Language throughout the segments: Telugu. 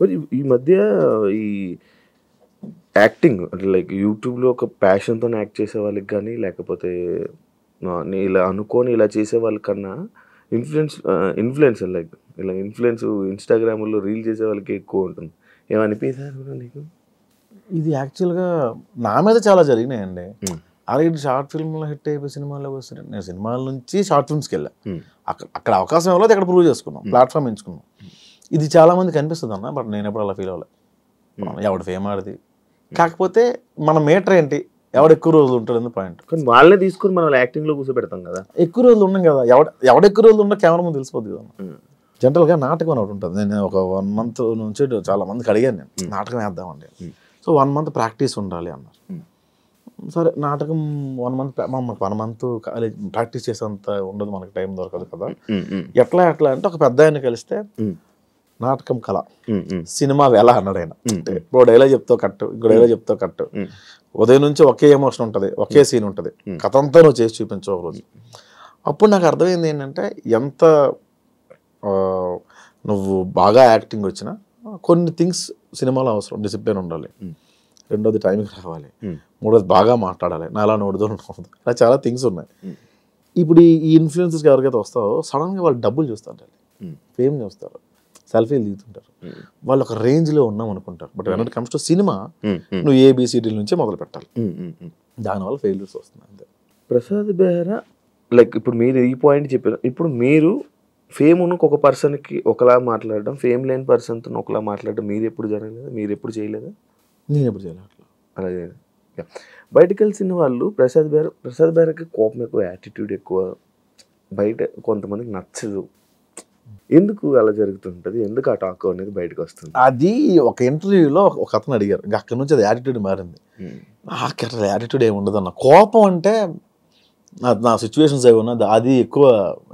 మరి ఈ మధ్య ఈ యాక్టింగ్ అంటే లైక్ యూట్యూబ్‌లో ఒక ప్యాషన్‌తోని యాక్ట్ చేసే వాళ్ళకి గాని, లేకపోతే నేను ఇలా అనుకోని ఇలా చేసే వాళ్ళకన్నా ఇన్‌ఫ్లుయెన్సర్ లైక్ ఇలా ఇన్‌స్టాగ్రామ్‌లో రీల్ చేసే వాళ్ళకి ఎక్కువ ఉంటుంది. ఏమనిపియదా బ్రో నీకు? ఇది యాక్చువల్‌గా నా మీద చాలా జరిగినాయండి. హ్మ్. అలాగే షార్ట్ ఫిల్మ్‌లో హిట్ అయిపోయి సినిమాల్లోకి వస్తున్నాను. నేను సినిమాల నుంచి షార్ట్ ఫిల్మ్స్‌కెళ్ళా. హ్మ్. అక్కడ అవకాశం ఇవ్వలేదు, ఇక్కడ ప్రూవ్ చేసుకున్నాం. ప్లాట్‌ఫామ్ ఎంచుకున్నాం. ఇది చాలా మందికి అనిపిస్తదన్న. బట్ నేనెప్పుడు అలా ఫీల్ అవ్వలే. ఎవడి ఫేమ్ ఆడిది. కాకపోతే మన మీటర్ ఏంటి? ఎవడు ఎక్కువ రోజులు ఉంటాడని పాయింట్. కానీ వాళ్ళనే తీసుకొని మనం యాక్టింగ్‌లో కూర్చోబెడతాం కదా! ఎక్కువ రోజులు ఉన్నాం కదా! ఎవడు ఎక్కువ రోజులు ఉన్నా కెమెరా ముందు తెలిసిపోద్ది కదా! జనరల్‌గా నాటకం అని ఒకటి ఉంటుంది. నేను ఒక 1 మంత్ నుంచి చాలా మందికి అడిగాను నేను. నాటకం వేద్దామండి. సో 1 మంత్ ప్రాక్టీస్ ఉండాలి అన్నారు. సరే నాటకం 1 మంత్ 1 మంత్ కాలేజ్ ప్రాక్టీస్ చేసేంత ఉండదు, మనకి టైం దొరకదు కదా. ఎట్లా అంటే ఒక పెద్ద ఆయన కలిస్తే నాటకం కళ, సినిమా వేళ అన్నాడు ఆయన. ఇంకో డైలాగ్ చెప్తావు కట్టు, ఇంకో డైలాగ్ చెప్తావు కట్టు. ఉదయం నుంచి ఒకే ఎమోషన్ ఉంటుంది, ఒకే సీన్ ఉంటుంది, కథ అంతా నువ్వు చేసి చూపించవు ఒకరోజు. అప్పుడు నాకు అర్థమైంది ఏంటంటే ఎంత నువ్వు బాగా యాక్టింగ్ వచ్చినా కొన్ని థింగ్స్ సినిమాలో అవసరం. డిసిప్లిన్ ఉండాలి, రెండోది టైంకి రావాలి, మూడోది బాగా మాట్లాడాలి, నాలా నోడుదో ఉండదు, అలా చాలా థింగ్స్ ఉన్నాయి. ఇప్పుడు ఈ ఇన్ఫ్లుయెన్సర్స్కి ఎవరికైతే వస్తావో సడన్గా వాళ్ళు డబ్బులు చూస్తారు, ఫేమ్ చూస్తారు, సెల్ఫీలు దిగుతుంటారు, వాళ్ళు ఒక రేంజ్లో ఉన్నాం అనుకుంటారు. But when it comes to cinema నువ్వు ఏబిసిడీల నుంచి మొదలు పెట్టాలి. దానివల్ల ఫెయిల్యూర్స్ వస్తున్నాయి అంతే. ప్రసాద్ బెహ్రా లైక్ ఇప్పుడు మీరు ఈ పాయింట్ చెప్పారు. ఇప్పుడు మీరు ఫేమ్ ఉన్న ఒక పర్సన్కి ఒకలా మాట్లాడడం, ఫేమ్ లేని పర్సన్తో ఒకలా మాట్లాడడం మీరు ఎప్పుడు జరగలేదా? మీరు ఎప్పుడు చేయలేదా? నేను ఎప్పుడు చేయలేదు అట్లా. అలాగే బయటకు కలిసిన వాళ్ళు ప్రసాద్ బెహ్రాకి కోపం ఎక్కువ, యాటిట్యూడ్ ఎక్కువ, బయట కొంతమందికి నచ్చదు. ఎందుకు అలా జరుగుతుంటుంది? ఎందుకు ఆ టాక్ అనేది బయటకు వస్తుంది? అది ఒక ఇంటర్వ్యూలో ఒక అతను అడిగారు, అక్కడ నుంచి అది యాటిట్యూడ్ మారింది. నాకు అట్లా యాటిట్యూడ్ ఏమి ఉండదు అన్న. కోపం అంటే నా సిచ్యువేషన్స్ ఏమన్నా అది ఎక్కువ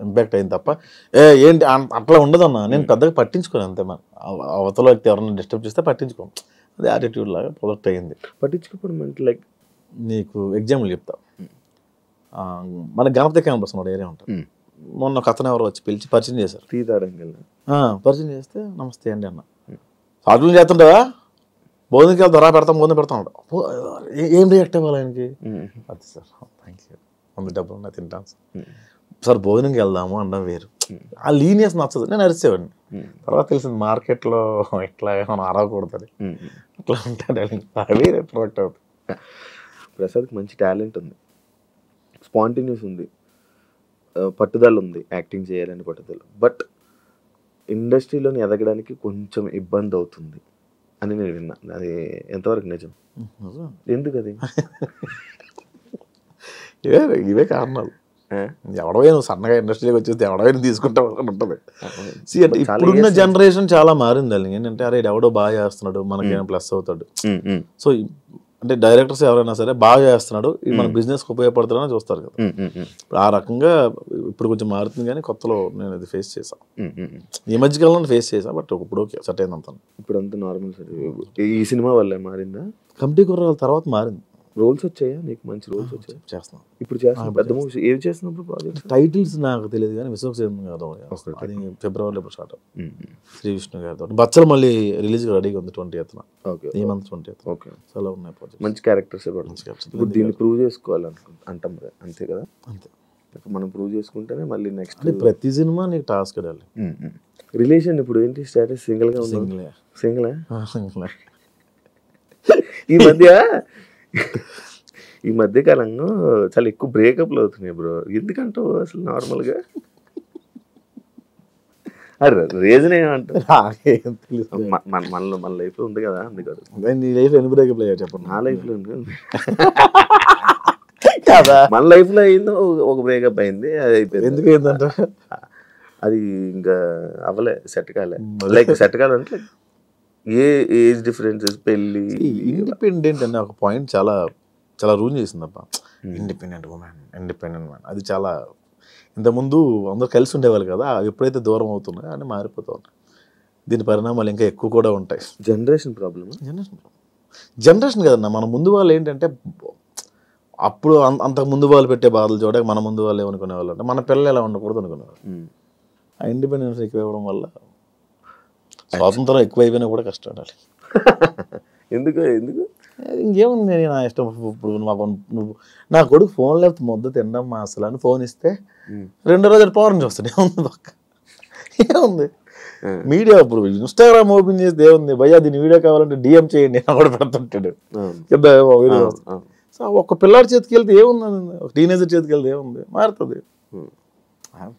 ఇంపాక్ట్ అయింది తప్ప ఏంటి అట్లా ఉండదన్న. నేను పెద్దగా పట్టించుకోను అంతే. మన అవతల వ్యక్తి ఎవరైనా డిస్టర్బ్ చేస్తే పట్టించుకోను. అది యాటిట్యూడ్ లాగా ప్రొజెక్ట్ అయ్యింది. పట్టించుకోవడం అంటే లైక్ నీకు ఎగ్జాంపుల్ చెప్తా. మన గణపతి క్యాంపస్ ఒక ఏరియా ఉంటుంది. మొన్న ఒక అతను ఎవరో వచ్చి పిలిచి పరిచయం చేశారు. పరిచయం చేస్తే నమస్తే అండి అన్న. షార్ట్లు చేస్తుంటావా, భోజనంకి వెళ్తారా, భోజనం పెడతాను. ఏం రియాక్ట్ అవ్వాలి ఆయనకి? అది సార్ థ్యాంక్ యూ, మమ్మీ డబ్బులు ఉన్నా తింటాను సార్, భోజనంకి వెళ్దాము అనడం వేరు. ఆ లీనియస్ నచ్చదు. నేను అరిసేవాడిని. తర్వాత తెలిసింది మార్కెట్లో ఇట్లా మనం అరవకూడదని. అట్లా ఉంటాడు, అవి ప్రొడక్ట్ అవుతుంది. ప్రసాద్కి మంచి టాలెంట్ ఉంది, స్పాంటేనియస్ ఉంది, పట్టుదల ఉంది, యాక్టింగ్ చేయాలని పట్టుదల. బట్ ఇండస్ట్రీలోని ఎదగడానికి కొంచెం ఇబ్బంది అవుతుంది అని నేను విన్నా. అది ఎంతవరకు నిజం? ఎందుకు అది? ఇవే కారణాలు. ఎవడవే నువ్వు సన్నగా ఇండస్ట్రీకి వచ్చేస్తే ఎవడవే తీసుకుంటావు అని ఉంటుంది. అంటే ఇప్పుడున్న జనరేషన్ చాలా మారింది. అది ఏంటంటే అరే ఎవడో బాగా చేస్తున్నాడు మనకేమైనా ప్లస్ అవుతాడు. సో అంటే డైరెక్టర్స్ ఎవరైనా సరే బాగా చేస్తున్నాడు, ఇది మన బిజినెస్కి ఉపయోగపడుతుందని చూస్తారు కదా. ఆ రకంగా ఇప్పుడు కొంచెం మారుతుంది. కానీ కొత్తలో నేను అది ఫేస్ చేశాను, ఈ మధ్యకాలంలో ఫేస్ చేశాను. బట్ ఇప్పుడు ఓకే, సెట్ అయింది అంతా. ఇప్పుడు అంతా నార్మల్ సార్. ఈ సినిమా వల్లే మారిందా? కమిటీ కుర్రాల తర్వాత మారింది. రోల్స్ వచ్చాయా నీకు? మంచి రోల్స్ వచ్చాయి? చేస్తున్నాను ఇప్పుడు. చేస్తున్నాను పెద్ద మూవీస్ ఏవి చేస్తున్నప్పుడు ప్రాజెక్ట్ టైటిల్స్ నాకు తెలియదు కానీ విశ్వక్సేన్ గారు అది ఫిబ్రవరిలో ఇప్పుడు స్టార్ట్ అవుతుంది. శ్రీ విష్ణు గారితో బచ్చలు మళ్ళీ రిలీజ్ రెడీగా ఉంది 20th. ఓకే, ఈ మంత్ 20th. ఓకే, చాలా ఉన్నాయి ప్రాజెక్ట్. మంచి క్యారెక్టర్స్. ఇప్పుడు దీన్ని ప్రూవ్ చేసుకోవాలంటాం కదా, అంతే కదా? అంతే. మనం ప్రూవ్ చేసుకుంటేనే మళ్ళీ నెక్స్ట్ ప్రతి సినిమా నీకు టాస్క్ అడాలి. రిలేషన్ ఇప్పుడు ఏంటి స్టేటస్? సింగిల్గా ఉంది. సింగిల్ ఈ మధ్య కాలంలో చాలా ఎక్కువ బ్రేకప్లు అవుతున్నాయి బ్రో. ఎందుకంటూ అసలు నార్మల్గా అరే రీజన్ ఏమంటారు? మన లైఫ్లో ఉంది కదా, అందుకని. నీ లైఫ్ ఎన్ని బ్రేకప్లు అయ్యా చెప్పండి. నా లైఫ్లో మన లైఫ్లో అయిందో ఒక బ్రేకప్ అయింది, అది అయిపోయింది. ఎందుకు అయిందంట? అది ఇంకా అవ్వలే, సెట్ కాలే. లైక్ సెట్ కాలంటే ఏ ఏజ్ డిఫరెన్సెస్, పెళ్ళి. ఇండిపెండెంట్ అనే ఒక పాయింట్ చాలా చాలా రూల్ చేసిందబ్బా. ఇండిపెండెంట్ మ్యాన్ అది చాలా. ఇంతకుముందు అందరూ కలిసి ఉండేవాళ్ళు కదా, ఎప్పుడైతే దూరం అవుతున్నాయో అని మారిపోతూ ఉంటాయి. దీని పరిణామాలు ఇంకా ఎక్కువ కూడా ఉంటాయి. Generation problem. జనరేషన్ కదన్నా, మన ముందు వాళ్ళు ఏంటంటే అప్పుడు అంతకు ముందు వాళ్ళు పెట్టే బాధలు చూడక మన ముందు వాళ్ళు ఏమనుకునేవాళ్ళు అంటే మన పిల్లలు ఎలా ఉండకూడదు అనుకునేవాళ్ళు. ఆ ఇండిపెండెన్స్ ఎక్కువ ఇవ్వడం వల్ల స్వాతంత్రం ఎక్కువ అయిపోయినా కూడా కష్టపడాలి. ఎందుకు ఎందుకు ఇంకేముంది, నేను నా ఇష్టం. ఇప్పుడు నువ్వు నా కొడుకు ఫోన్ లేకపోతే ముద్ద తినడం అసలు అని ఫోన్ ఇస్తే 2 రోజులు పవర్ చూస్తాడు. ఏముంది పక్క, ఏముంది మీడియా. ఇప్పుడు ఇన్స్టాగ్రామ్ ఓపెన్ చేస్తే ఏముంది, భయ్యా దీని వీడియో కావాలంటే డిఎం చేయండి అని కూడా పెడుతుంటాడు. సో ఒక పిల్లాడి చేతికి వెళ్తే ఏముంది, ఒక టీనేజర్ చేతికి వెళ్తే ఏముంది, మారుతుంది.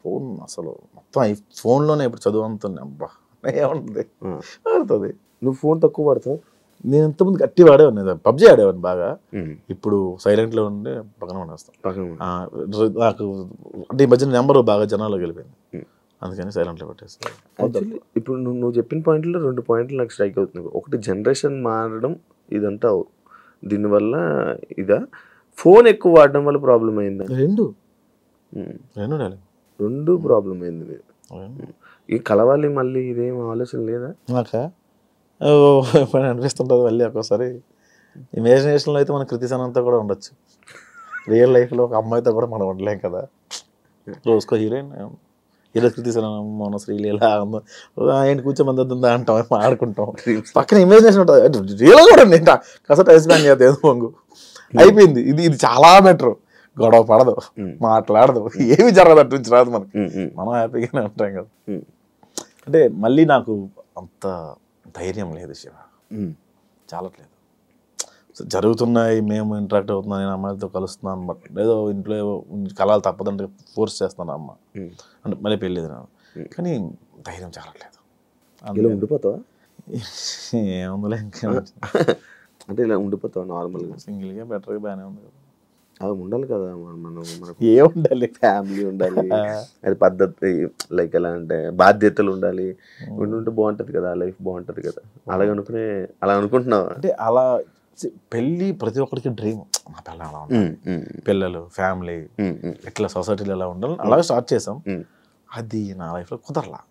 ఫోన్ అసలు మొత్తం ఈ ఫోన్లోనే ఇప్పుడు చదువు అంతుంది. అబ్బా ఏముంటుంది, మారుతుంది. నువ్వు ఫోన్ తక్కువ పడతావు? నేను ఇంతకుముందు గట్టి వాడేవాడిని, పబ్జీ ఆడేవాడిని బాగా. ఇప్పుడు సైలెంట్లో ఉండి పక్కన పడేస్తాను. నాకు అంటే ఈ మధ్యన నెంబర్ బాగా జనాల్లోకి వెళ్ళిపోయింది, అందుకని సైలెంట్లో పెట్టేస్తాను. యాక్చువల్లీ ఇప్పుడు నువ్వు చెప్పిన పాయింట్లో 2 పాయింట్లు నాకు స్ట్రైక్ అవుతుంది. ఒకటి జనరేషన్ మారడం, ఇదంతా దీనివల్ల ఇదా, ఫోన్ ఎక్కువ వాడడం వల్ల ప్రాబ్లం అయిందా? రెండు ప్రాబ్లం అయింది. మీరు ఈ కలవాలి మళ్ళీ ఇదేం ఆలోచన లేదా? నాకా ఎప్పుడైనా అనిపిస్తుంటుంది మళ్ళీ ఒక్కోసారి. ఇమాజినేషన్లో అయితే మన కృతిసనంతా కూడా ఉండొచ్చు, రియల్ లైఫ్లో ఒక అమ్మాయితో కూడా మనం ఉండలేం కదా. రోజుకో హీరోయిన్, హీరో కృతిసనం, మన శ్రీలీల ఆయన కూర్చోమంది అంటాం, ఆడుకుంటాం, పక్కన ఇమాజినేషన్ ఉంటుంది. రియల్ కూడా నేను కాస్త టైం స్పెండ్ చేస్తే ఏదో పొంగు అయిపోయింది. ఇది చాలా బెటర్, గొడవ పడదు, మాట్లాడదు, ఏమి జరగదు, అటు నుంచి రాదు మనకి, మనం హ్యాపీగానే ఉంటాం కదా. అంటే మళ్ళీ నాకు అంత ధైర్యం లేదు శివ, చాలట్లేదు. జరుగుతున్నాయి, మేము ఇంటరాక్ట్ అవుతున్నాం, నేను అమ్మాయిలతో కలుస్తున్నాను, బట్ ఏదో ఇంట్లో కలాలు తప్పదంటే ఫోర్స్ చేస్తాను అమ్మ అంటే మళ్ళీ పెళ్ళేది నాకు, కానీ ధైర్యం చాలట్లేదు. ఇలా ఉండిపోతావా? ఏముందిలే ఇంకా, అంటే ఇలా ఉండిపోతావా నార్మల్గా? సింగిల్గా బెటర్గా బాగానే ఉంది కదా. అవి ఉండాలి కదా, మనం ఏ ఉండాలి, ఫ్యామిలీ ఉండాలి, అది పద్ధతి, లైక్ ఎలా అంటే బాధ్యతలు ఉండాలి, ఉంటే బాగుంటుంది కదా, లైఫ్ బాగుంటుంది కదా. అలా అనుకుంటున్నావా? అంటే అలా పెళ్ళి ప్రతి ఒక్కరికి డ్రీమ్, నా పిల్ల అలా ఉండాలి, పిల్లలు, ఫ్యామిలీ, ఇట్లా సొసైటీలో ఎలా ఉండాలి, అలాగే స్టార్ట్ చేసాం. అది నా లైఫ్లో కుదరలా,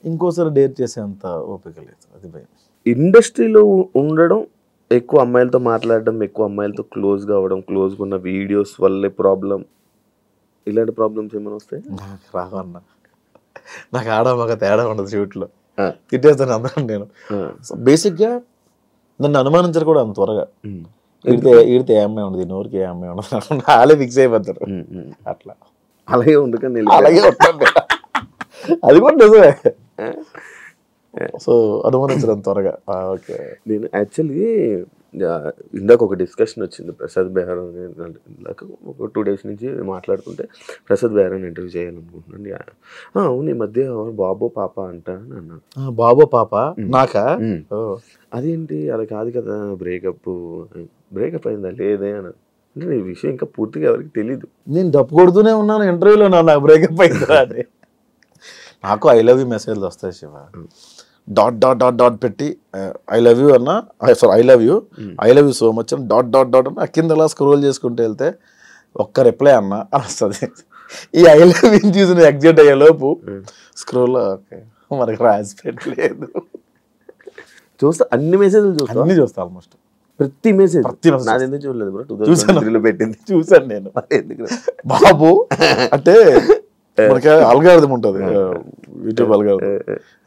ఇంకోసారి డేర్ చేసేంత ఓపిక లేదు, అది భయం. ఇండస్ట్రీలో ఉండడం, ఎక్కువ అమ్మాయిలతో మాట్లాడడం, ఎక్కువ అమ్మాయిలతో క్లోజ్గా అవ్వడం, క్లోజ్గా ఉన్న వీడియోస్ వల్లే ప్రాబ్లం, ఇలాంటి ప్రాబ్లమ్స్ ఏమైనా వస్తాయి? నాకు రావన్నా, నాకు ఆడ మగ తేడా ఉండదు, షూట్లో తిట్టేస్తాను అందరం. నేను బేసిక్గా నన్ను అనుమానించారు కూడా అంత త్వరగా. ఈడితే ఏ అమ్మాయి ఉండదు, నోరికి ఏ అమ్మాయి ఉండదు, వాళ్ళే ఫిక్స్ అయిపోతారు. అట్లా అలాగే ఉండకండి, అలాగే ఉంటాను, అది కూడా నిజమే. సో అనుమానించడం త్వరగా. ఓకే, నేను యాక్చువల్లీ ఇందాక ఒక డిస్కషన్ వచ్చింది, ప్రసాద్ బెహ్రా ఇందాక ఒక 2 days నుంచి మాట్లాడుతుంటే ప్రసాద్ బెహ్రాని ఇంటర్వ్యూ చేయాలనుకుంటున్నాను. అవును, ఈ మధ్య బాబో పాప అంట అని అన్నాను. బాబో పాప నాకా? అదేంటి అలా కాదు కదా, బ్రేకప్ అయిందా లేదే అని అంటే, నీ విషయం ఇంకా పూర్తిగా ఎవరికి తెలీదు. నేను డప్పు కొడుతూనే ఉన్నాను ఇంటర్వ్యూలో, నాకు బ్రేకప్ అయిందా అని. నాకు ఐ లవ్ యూ మెసేజ్లు వస్తాయి Shiva, dot dot dot dot పెట్టి ఐ లవ్ యూ అన్నా, sorry I love you so much అని డాట్ డాట్ డాట్ అన్న కింద అలా స్క్రోల్ చేసుకుంటూ వెళ్తే ఒక్క రిప్లై అన్నా అని వస్తుంది. ఈ ఐ లవ్ యూ చూసిన ఎగ్జైట్ అయ్యే లోపు స్క్రోల్ ఓకే మనకు రాసి పెట్టలేదు, చూస్తా అన్ని మెసేజ్లు చూస్తా, అన్ని చూస్తా, ఆల్మోస్ట్ ప్రతి మెసేజ్ నాది ఎందుకు చూడలేదు బ్రో, 2003లో పెట్టింది చూసాను నేను. ఎందుకు బాబు అంటే మనకి అల్గారిథం ఉంటుంది, యూట్యూబ్ అల్గారిథం,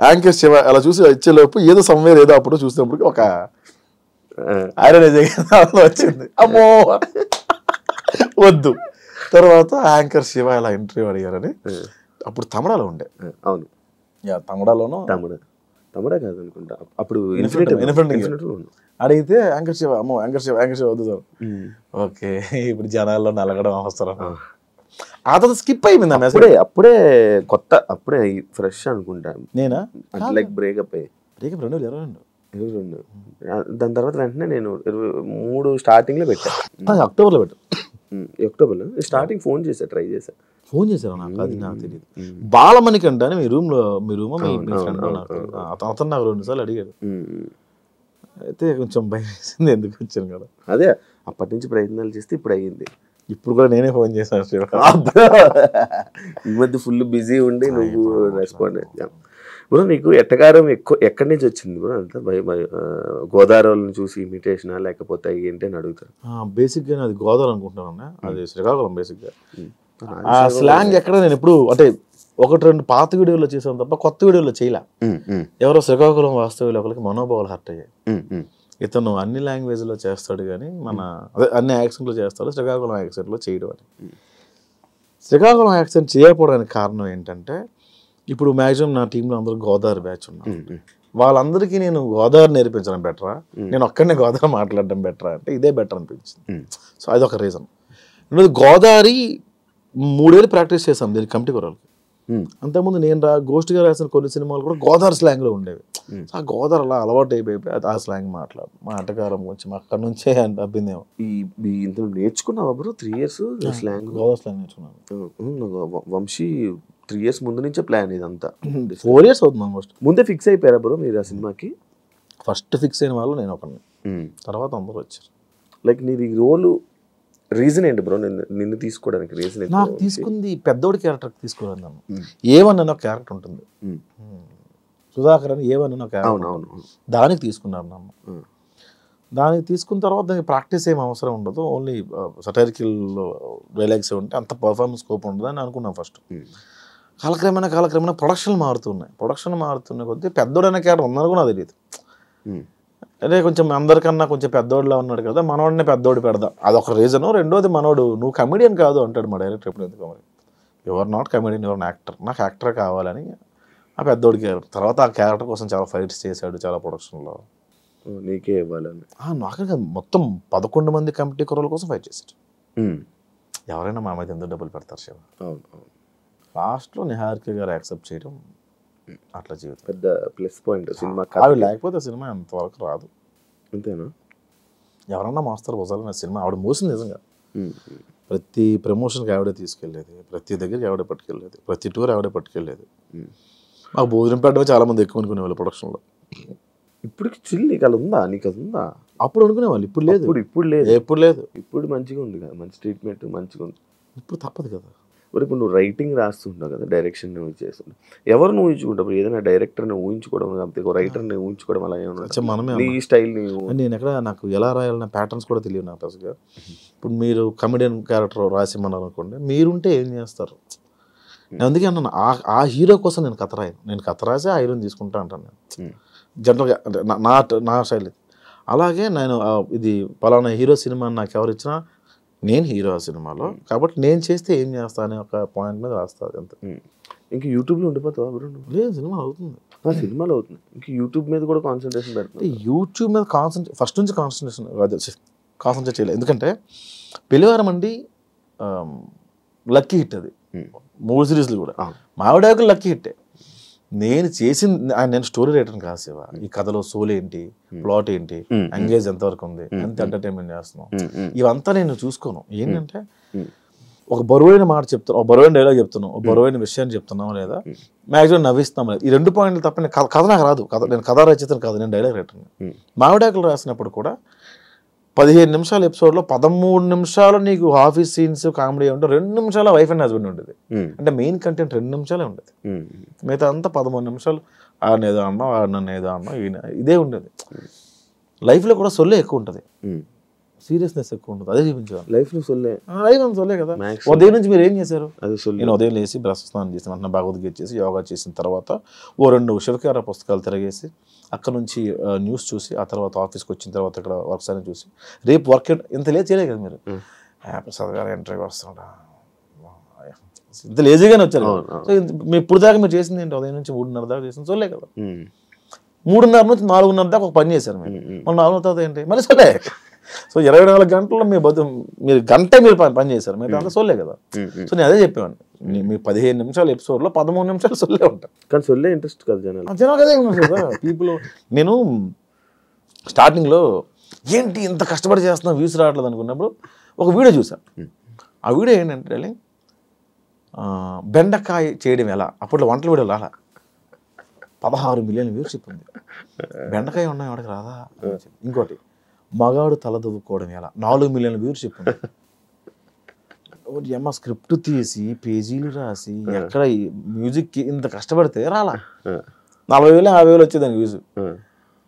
యాంకర్ శివ అలా చూసి వచ్చేలోపు ఏదో సమ్వేర్ ఏదో అప్పుడు చూసినప్పుడు ఒక ఐరన్ వచ్చింది, అమ్మో వద్దు. తర్వాత యాంకర్ శివ ఇలా ఇంటర్వ్యూ అడిగారని, అప్పుడు తమిళలో ఉండే. అవును, తమిళలోనూ తమిళ కాదు అనుకుంటా, అప్పుడు అడిగితే యాంకర్ శివ, అమ్మో యాంకర్ శివ వద్దు సార్. ఓకే, ఇప్పుడు జనాల్లో నలగడం అవసరం. ఆ తర్వాత స్కిప్ అయిపోయింది ఆ మెసేజ్. అప్పుడే కొత్త, అప్పుడే ఫ్రెష్ అనుకుంటా నేనా, లైక్ బ్రేకప్ 2022. దాని తర్వాత వెంటనే నేను 23 స్టార్టింగ్లో పెట్టాను, అక్టోబర్లో పెట్టాను. అక్టోబర్లో స్టార్టింగ్ ఫోన్ చేశా, ట్రై చేశా. ఫోన్ చేశారు నాకు, అది నాకు తెలియదు. బాలమణికి అంటే మీ రూమ్ మీ ఫ్రెండ్ అతను నాకు 2 సార్లు అడిగాడు. అయితే కొంచెం భయం వేసింది, ఎందుకు వచ్చాను కదా. అదే అప్పటి నుంచి ప్రయత్నాలు చేస్తే ఇప్పుడు అయ్యింది. ఇప్పుడు కూడా నేనే ఫోన్ చేశాను శివ, ఈ మధ్య ఫుల్ బిజీ ఉండి నువ్వు రెస్పాండ్ అయ్యావు బ్రో. నీకు ఎట్టకారం ఎక్కడి నుంచి వచ్చింది బ్రో? అంతా గోదావరిని చూసి ఇమిటేషనా లేకపోతే ఏంటి అని అడుగుతారు. బేసిక్గా అది గోదావరి అనుకుంటున్నాను, అది శ్రీకాకుళం. బేసిక్గా ఆ స్లాంగ్ ఎక్కడ నేను ఎప్పుడు అంటే ఒకటి రెండు పాత వీడియోలో చేసాం తప్ప కొత్త వీడియోలో చేయలే. ఎవరో శ్రీకాకుళం వాస్తవ్యులు ఒకరికి మనోభావాలు హర్ట్ అయ్యాయి. ఇతను అన్ని లాంగ్వేజ్లో చేస్తాడు కానీ అదే అన్ని యాక్సెంట్లో చేస్తాడు, శ్రీకాకుళం యాక్సెంట్లో చేయడం అని. శ్రీకాకుళం యాక్సెంట్ చేయకపోవడానికి కారణం ఏంటంటే ఇప్పుడు మ్యాక్సిమం నా టీంలో అందరూ గోదావరి బ్యాచ్ ఉన్నారు. వాళ్ళందరికీ నేను గోదావరి నేర్పించడం బెటరా, నేను ఒక్కడనే గోదావరి మాట్లాడడం బెటరా అంటే ఇదే బెటర్ అనిపించింది. సో అదొక రీజన్. రెండోది గోదావరి 3 ఏళ్ళు ప్రాక్టీస్ చేశాం దీనికి కమిటీ కుర్రాలకి. అంతకుముందు నేను గోష్ఠిగా రాసిన కొన్ని సినిమాలు కూడా గోదావరి స్లాంగ్లో ఉండేవి. ఆ గోదావరి అలా అలవాటు అయిపోయి ఆ స్లాంగ్ మా ఆటగారం కొంచెం అక్కడి నుంచే అబ్బిందేమో. ఇందులో నేర్చుకున్నావా bro 3 years slang? Godavari slang నేర్చుకున్నాను. వంశీ 3 years ముందు నుంచే ప్లాన్ ఇదంతా. 4 years అవుతుంది ఆల్మోస్ట్. ముందే ఫిక్స్ అయిపోయారా బ్రో మీరు ఆ సినిమాకి? ఫస్ట్ ఫిక్స్ అయిన వాళ్ళు నేను ఒకరిని, తర్వాత అందరూ వచ్చారు. లైక్ నీది రోలు రీజన్ ఏంటి బ్రో నిన్ను తీసుకోవడానికి? రీజన్ నాకు తీసుకుంది పెద్దోడి క్యారెక్టర్ తీసుకోవాలి. నన్ను ఏవన్ అనే ఒక క్యారెక్టర్ ఉంటుంది, సుధాకర్ అని ఏవన్ అనే ఒక క్యారెక్టర్, దానికి తీసుకున్నారు నన్ను. దానికి తీసుకున్న తర్వాత దానికి ప్రాక్టీస్ ఏం అవసరం ఉండదు, ఓన్లీ సటైరికల్ డైలాగ్స్ ఉంటే అంత పర్ఫార్మెన్స్ స్కోప్ ఉండదు అని అనుకున్నాను ఫస్ట్. కాలక్రమేణా ప్రొడక్షన్ మారుతున్న కొద్దీ పెద్దోడు అనే క్యారెక్టర్ ఉందని కూడా నాకు తెలియదు. అదే కొంచెం అందరికన్నా కొంచెం పెద్దోడిలా ఉన్నాడు కదా, మనోడిని పెద్దోడు పెడదాం, అదొక రీజను. రెండోది మనోడు నువ్వు కమెడియన్ కాదు అంటాడు మా డైరెక్టర్ ఎప్పుడు. ఎందుకు మరి your not comedian, your actor, నాకు యాక్టర్ కావాలని ఆ పెద్దోడి క్యారెక్టర్. తర్వాత ఆ క్యారెక్టర్ కోసం చాలా ఫైట్స్ చేశాడు, చాలా ప్రొడక్షన్లో. నీకే ఇవ్వాలని నాకే మొత్తం 11 మంది కమిటీ కుర్రల కోసం ఫైట్ చేశాడు. ఎవరైనా మా మీద ఎందుకు డబ్బులు పెడతారు శివ? లాస్ట్లో నిహారిక గారు యాక్సెప్ట్ చేయడం అట్లా జీవితం పెద్ద ప్లస్ పాయింట్ సినిమా. అవి లేకపోతే సినిమా ఎంతవరకు రాదు. అంతేనా? ఎవరన్నా మోస్తారు భుజాలు సినిమా. ఆవిడ మోసింది నిజంగా. ప్రతి ప్రమోషన్కి ఆవిడే తీసుకెళ్ళేది, ప్రతి దగ్గరికి ఆవిడే పట్టుకెళ్ళేది, ప్రతి టూర్ ఆవిడే పట్టుకెళ్ళేది. మాకు భోజనం పెట్టడమే చాలామంది ఎక్కువ అనుకునేవాళ్ళు ప్రొడక్షన్లో. ఇప్పటికి చిల్ నీకు అలా ఉందా? నీకు అది ఉందా? అప్పుడు అనుకునేవాళ్ళు, ఇప్పుడు లేదు. ఇప్పుడు లేదు. ఎప్పుడు లేదు. ఇప్పుడు మంచిగా ఉంది కదా, మంచి ట్రీట్మెంట్ మంచిగా ఉంది. ఇప్పుడు తప్పదు కదా. మరి ఇప్పుడు నువ్వు రైటింగ్ రాస్తుంటావు కదా, డైరెక్షన్ నువ్వు చేస్తుంటావు, ఎవరు నువ్వు ఊహించుకుంటావు? ఏదైనా డైరెక్టర్ని ఊహించుకోవడం కాకపోతే ఒక రైటర్ని ఊహించుకోవడం అలా ఏమన్నా మనమే నీ స్టైల్? నేను ఎక్కడ నాకు ఎలా రాయాలన్న ప్యాటర్న్స్ కూడా తెలియదు నాకు అసలుగా. ఇప్పుడు మీరు కమెడియన్ క్యారెక్టర్ రాసిమన్నారు అనుకోండి, మీరుంటే ఏం చేస్తారు? నేను అందుకే అన్నాను ఆ హీరో కోసం నేను కథ రాయను. నేను కథ రాసి ఆ హీరోని తీసుకుంటా అంటాను నేను జనరల్గా, అంటే నా స్టైల్ ఇది. అలాగే నేను ఇది పలానా హీరో సినిమా నాకు ఎవరు ఇచ్చినా నేను హీరో ఆ సినిమాలో, కాబట్టి నేను చేస్తే ఏం చేస్తా అనే ఒక పాయింట్ మీద రాస్తుంది అంతే. ఇంక యూట్యూబ్లో ఉండిపోతావా బ్రో? లేదు, సినిమా అవుతుంది. సినిమాలో అవుతుంది. ఇంక యూట్యూబ్ మీద కూడా కాన్సన్ట్రేషన్ పెడుతుంది. యూట్యూబ్ మీద ఫస్ట్ నుంచి కాన్సన్ట్రేట్ చేయలేదు. ఎందుకంటే పెళ్లివారం అండి లక్కీ హిట్, అది 3 సిరీస్లు కూడా మావిడాకులు లక్కీ హిట్టే. నేను నేను స్టోరీ రైటర్ కాదు శివ. ఈ కథలో సోల్ ఏంటి, ప్లాట్ ఏంటి, ఎంగేజ్ ఎంతవరకు ఉంది, ఎంత ఎంటర్టైన్మెంట్ చేస్తున్నాం, ఇవంతా నేను చూసుకోను. ఏంటంటే ఒక బరువైన మాట చెప్తున్నాం, ఒక బరువైన డైలాగ్ చెప్తున్నాం, ఒక బరువైన విషయాన్ని చెప్తున్నాం, లేదా మ్యాక్సిమం నవ్విస్తాం లేదు. ఈ 2 పాయింట్లు తప్ప కథ నాకు రాదు. నేను కథ రచయితను కాదు, నేను డైలాగ్ రైటర్ని. మావిడాకులు రాసినప్పుడు కూడా 15 నిమిషాల ఎపిసోడ్లో 13 నిమిషాలు నీకు ఆఫీస్ సీన్స్ కామెడీ ఉంటే 2 నిమిషాల వైఫ్ అండ్ హస్బెండ్ ఉండేది. అంటే మెయిన్ కంటెంట్ 2 నిమిషాలే ఉండేది. మిగతా అంతా 13 నిమిషాలు ఆడిని ఏదో అన్నా, నన్ను ఏదో అన్నా, ఇదే ఉండేది. లైఫ్లో కూడా సొల్లే ఎక్కువ ఉంటుంది, సీరియస్నెస్ ఎక్కువ ఉంటుంది. అదే చూపించాలి లైఫ్లో. సొల్లే కదా. ఉదయం నుంచి మీరు ఏం చేశారు? నేను ఉదయం లేచి బ్రష్ స్నానం చేసి వెంటనే భగవద్గీత చేసి యోగా చేసిన తర్వాత 2 శివకార పుస్తకాలు తిరగేసి అక్కడ నుంచి న్యూస్ చూసి, ఆ తర్వాత ఆఫీస్కి వచ్చిన తర్వాత ఇక్కడ వర్క్స్ అని చూసి, రేపు వర్క్ ఇంత లేట్ చేయలేదు కదా మీరు. ప్రసాద్ గారు ఇంటర్వ్యూకి వస్తున్నాడా, ఇంత లేజీగానే వచ్చారు. సో ఇప్పుడు దాకా మీరు చేసింది ఏంటి? ఉదయం నుంచి 3:30 దాకా చేసింది సొల్లే కదా. 3:30 నుంచి 4:30 దాకా ఒక పని చేశారు మీరు. మళ్ళీ 4 తర్వాత ఏంటి? మళ్ళీ సొల్లే. సో 24 గంటల్లో మీరు గంట మీరు పని చేశారు, మీరు అంతా సొల్లే కదా. సో నేను అదే చెప్పేవాడిని, మీ 15 నిమిషాల ఎపిసోడ్లో 13 నిమిషాలు సొల్లే ఉంటాయి. కానీ సొల్లే ఇంట్రెస్ట్ కదా జనాలు అదే ఉన్నారు కదా పీపుల్. నేను స్టార్టింగ్లో ఏంటి ఇంత కష్టపడి చేస్తున్నా వ్యూస్ రావట్లేదు అనుకున్నప్పుడు ఒక వీడియో చూసాను. ఆ వీడియో ఏంటంటే బెండకాయ చేయడం ఎలా. అప్పట్లో వంటల వీడియో రాలా, 16 మిలియన్ వ్యూషిప్ ఉంది. బెండకాయ ఉన్నాయి వాడికి రాదా. ఇంకోటి మగాడు తల దువ్వుకోవడం ఎలా, 4 మిలియన్ వ్యూషిప్ ఉంది. అమ్మ స్క్రిప్ట్ తీసి పేజీలు రాసి ఎక్కడ మ్యూజిక్ ఇంత కష్టపడితే రాలా. 40,000 50,000 వచ్చేదానికి వ్యూస్.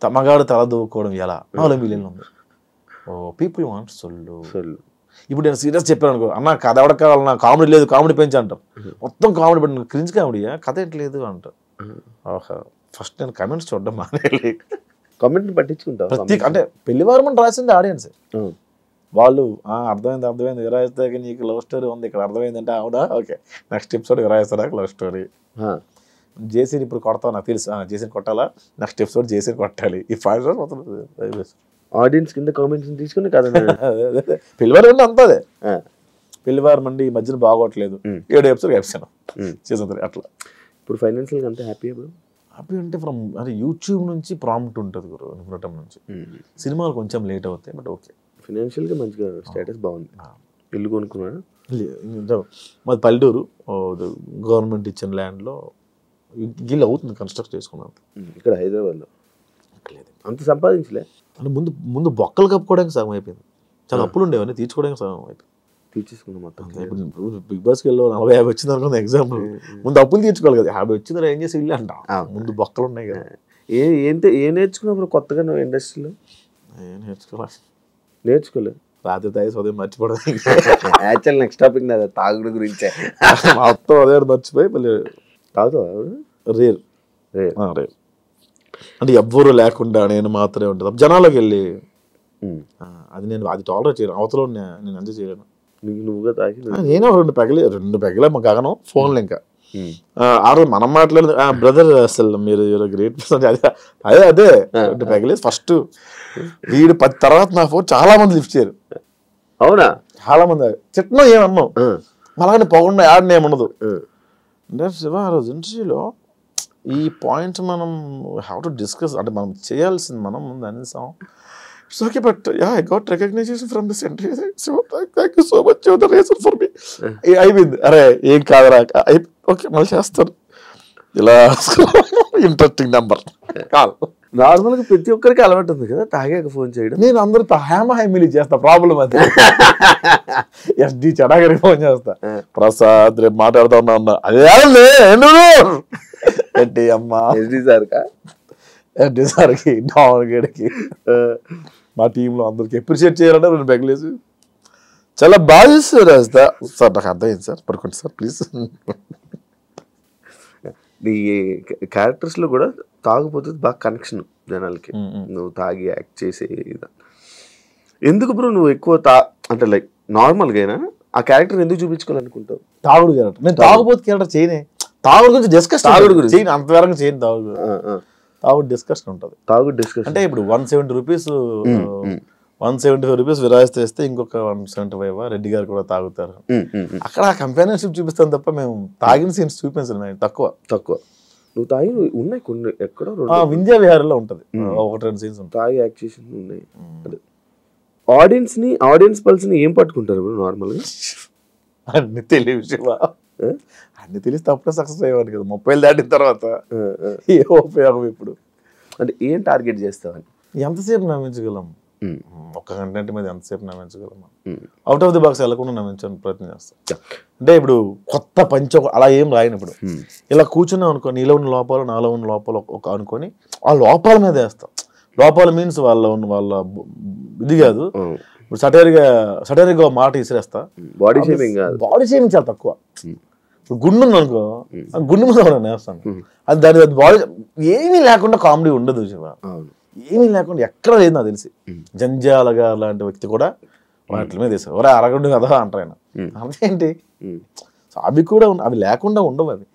మగాడు తల దువ్వుకోవడం ఎలా 4 మిలియన్లు ఉంది. ఓ పీపుల్ వాంట్ సొల్లు. ఇప్పుడు నేను సీరియస్ చెప్పాను అనుకో, అన్న కథ ఎవడ కావాలన్నా, కామెడీ లేదు, కామెడీ పెంచి అంటాం. మొత్తం కామెడీ పెట్టిన క్రింజ్ కామెడీయా, కథ ఏంటి లేదు అంటారు. ఓహో, ఫస్ట్ నేను కమెంట్స్ చూడడం మానేయాలి. కామెంట్ పట్టించుకుంటావు ప్రతి అంటే పెళ్లివారం అని రాసింది ఆడియన్స్. వాళ్ళు అర్థమైంది విరాయిస్తాక నీకు లవ్ స్టోరీ ఉంది ఇక్కడ, అర్థమైందంటే అవునా, ఓకే నెక్స్ట్ ఎపిసోడ్ విరాయిస్తారా లవ్ స్టోరీ. జేసీని ఇప్పుడు కొడతావు నాకు తెలుసు, జేసీని కొట్టాలా, నెక్స్ట్ ఎపిసోడ్ జేసీని కొట్టాలి. ఈ 5 రోజులు మొత్తం ఆడియన్స్ కింద కామెంట్స్ తీసుకుని కదా. పెళ్లివారం అంటే అంతా అదే, పెళ్లివారం అండి ఈ మధ్యన బాగోట్లేదు, 7 ఎపిసోడ్ వేసాను సీజన్ 3 అట్లా. ఇప్పుడు ఫైనాన్షియల్గా అంతా హ్యాపీ హ్యాపీ అంటే ఫ్రమ్ అంటే యూట్యూబ్ నుంచి ప్రాంప్ట్ ఉంటుంది గురు, నిపుణటం నుంచి. సినిమాలు కొంచెం లేట్ అవుతాయి బట్ ఓకే. ఫైనాన్షియల్గా మంచిగా స్టేటస్ బాగుంది. ఇల్లు కొనుక్కున్నాడా? మాది పల్లెటూరు, గవర్నమెంట్ ఇచ్చిన ల్యాండ్లో గిల్ అవుతుంది కన్స్ట్రక్ట్ చేసుకున్నాను. ఇక్కడ హైదరాబాద్లో లేదు అంత సంపాదించలే అంటే ముందు బొక్కలు కప్పుకోవడానికి సగం అయిపోయింది, చాలా అప్పులు ఉండేవన్నీ తీర్చుకోవడానికి సగం అయిపోయింది. తీర్చేసుకున్నాం మొత్తం. ఇప్పుడు బిగ్ బాస్కి వెళ్ళి 40-50 వచ్చింది అనుకుంది ఎగ్జాంపుల్, ముందు అప్పులు తీర్చుకోవాలి కదా, 50 వచ్చింది ఏం చేసి ఇల్లు అంట, ముందు బొక్కలు ఉన్నాయి కదా. ఏ నేర్చుకున్నప్పుడు కొత్తగా నువ్వు ఇండస్ట్రీలో? ఏం నేర్చుకోవాలి, నేర్చుకోలేదు. రాత్రి తాగి ఉదయం మర్చిపోవడం. యాక్చువల్ నెక్స్ట్ టాపిక్ నాది తాగుడు గురించే. మొత్తం అదే మర్చిపోయి మళ్ళీ తాగుతావు. రేర్ అంటే ఎవ్వరు లేకుండా నేను మాత్రమే ఉంటుంది జనాలకు వెళ్ళి, అది నేను అది టాలరేట్ చేయను, అవతల నేను ఎంజాయ్ చేయలేను. నువ్వుగా తాగి నేను 2 పెగలే మా గగనం ఫోన్లు ఇంకా ఆ రోజు మనం మాట్లాడదు బ్రదర్ అసలు మీరు గ్రేట్ పర్సన్, అదే 2 పెగలే ఫస్ట్ వీడు 10 తర్వాత నా ఫోన్ చాలా మంది లిఫ్ట్ చేయరు. అవునా? చాలా మంది చిట్టనో ఏమన్నావు మళ్ళీ పొగండా యాడ్ని ఏముండదు. అంటే శివ ఆ రోజు ఇంటర్వ్యూలో ఈ పాయింట్ మనం హ్యావ్ టు డిస్కస్, అంటే మనం చేయాల్సింది మనం ముందు అనేసాం. It's okay but I got recognition from this interview, so thank you so much your the reason for me. అయిపోయింది, అరే ఏం కాదురా, ఓకే మళ్ళీ చేస్తాను. ఇలా ఇంట్రెస్టింగ్ నెంబర్ కాల్. నార్మల్గా ప్రతి ఒక్కరికి అలవాటు ఉంది కదా తాగాక ఫోన్ చేయడం. నేను అందరితో హ్యామీ చేస్తా, ప్రాబ్లం అది. ఎస్డి చడాగరికి ఫోన్ చేస్తా, ప్రసాద్ రేపు మాట్లాడుతా ఉన్నా, అదే ఏంటి అమ్మా ఎస్డి సార్కా, ఎస్డి సార్కి డాన్ గడికి మా టీంలో అందరికి అప్రిషియేట్ చేయాలంటే 2 పెగలేసి చాలా బాగా చేస్తారు రాస్తా. సార్ నాకు అర్థమైంది సార్, పడుకోండి సార్ ప్లీజ్. నీ క్యారెక్టర్స్లో కూడా తాగిపోతే బాగా కనెక్షన్ జనాలకి, నువ్వు తాగి యాక్ట్ చేసే ఎందుకు బ్రో నువ్వు ఎక్కువ అంటే లైక్ నార్మల్గా ఆ క్యారెక్టర్ ఎందుకు చూపించుకోవాలనుకుంటావు? తాగుడు క్యారెక్టర్, నేను తాగుబోతు క్యారెక్టర్ చేయనే, తాగుడు గురించి డిస్కస్, తాగుడు గురించి చేయను అంతవరకు చేయను. తాగుడు డిస్కషన్ ఉంటుంది, తాగుడు డిస్కషన్ అంటే ఇప్పుడు 170 రూపీస్ 175 రూపీస్ విరాయిస్తే ఇస్తే ఇంకొక 175 రెడ్డి గారు కూడా తాగుతారు. అక్కడ కంపానియన్షిప్ చూపిస్తాను తప్ప మేము తాగిన సీన్స్ చూపించను, తక్కువ. నువ్వు తాగి ఉన్నాయి కొన్ని ఎక్కడో వింధ్యా విహారంలో ఉంటుంది 1-2 సీన్స్ తాగి యాక్ట్ చేసి ఉన్నాయి. ఆడియన్స్ పల్స్ని ఏం పట్టుకుంటారు ఇప్పుడు నార్మల్గా? అన్ని తెలియ విషయమా, అన్ని తెలిసి తప్పుడే సక్సెస్ అయ్యేవాడు కదా 30 దాటిన తర్వాత. ఏ ఉపయోగం ఇప్పుడు అంటే ఏం టార్గెట్ చేస్తావని? ఎంతసేపు నమ్మించగలం, ఒక్క కంటెంట్ మీద ఎంతసేపు నమ్మించగలం, అవుట్ ఆఫ్ ది బాక్స్ వెళ్ళకుండా నమ్మించడానికి ప్రయత్నం చేస్తాం. అంటే ఇప్పుడు కొత్త పంచ అలా ఏం రాయను, ఇప్పుడు ఇలా కూర్చున్నాం అనుకో, నీలో ఉన్న లోపాలు నాలో ఉన్న లోపాలు ఒక అనుకొని ఆ లోపాల మీద వేస్తాం. లోపాలు మీన్స్ వాళ్ళ ఇది కాదు, ఇప్పుడు సటైర్గా మాట ఇసిరేస్తా. బాడీ షేమింగ్ చాలా తక్కువ. ఇప్పుడు గుండు ఉంది అనుకో, గుండు మీద వేస్తాను, అది దాని బాడీ ఏమీ లేకుండా కామెడీ ఉండదు శివ, ఏమీ లేకుండా ఎక్కడ లేదు నాకు తెలిసి. జంజాలగా లాంటి వ్యక్తి కూడా వాటి మీద వేసారు, ఒరే అరగండు కదా అంటారు ఆయన. అదేంటి అవి కూడా అవి లేకుండా ఉండవు. అవి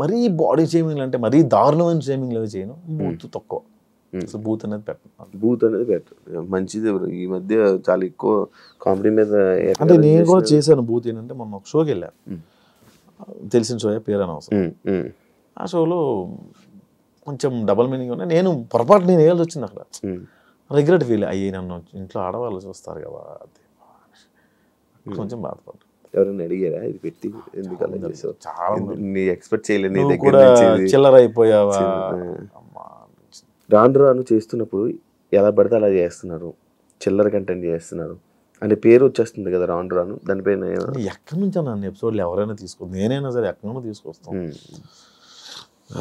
మరీ బాడీ షేమింగ్ అంటే మరీ దారుణమైన షేమింగ్లు అవి చేయను. బూత్ తక్కువ, బూత్ అనేది పెట్టను. మంచిది. ఈ మధ్య చాలా ఎక్కువ కామెడీ మీద అంటే నేను కూడా చేశాను బూత్. ఏంటంటే మొన్న ఒక షోకి వెళ్ళాను, తెలిసిన షో పేరు అనవసరం. ఆ షోలో కొంచెం డబల్ మీనింగ్ ఉన్నాయి. నేను పొరపాటు నేను వేయాల్సి వచ్చింది అక్కడ, రిగ్రెట్ ఫీల్ అయ్యి నన్ను ఇంట్లో ఆడవాళ్ళు చూస్తారు కదా, కొంచెం బాధపడ్డా. ఎవరైనా అడిగారా ఇది పెట్టి ఎందుకలా చేసావు? చాలా ఎక్స్పెక్ట్ చేయలేదు, చిల్లర అయిపోయావా. రాను చేస్తున్నప్పుడు ఎలా పడితే అలా చేస్తున్నారు, చిల్లర కంటెంట్ చేస్తున్నారు అనే పేరు వచ్చేస్తుంది కదా రాను. దానిపైన ఎక్కడి నుంచి నన్ను ఎపిసోడ్లు ఎవరైనా తీసుకో, నేనైనా సరే ఎక్కడి నుండి తీసుకొస్తాం.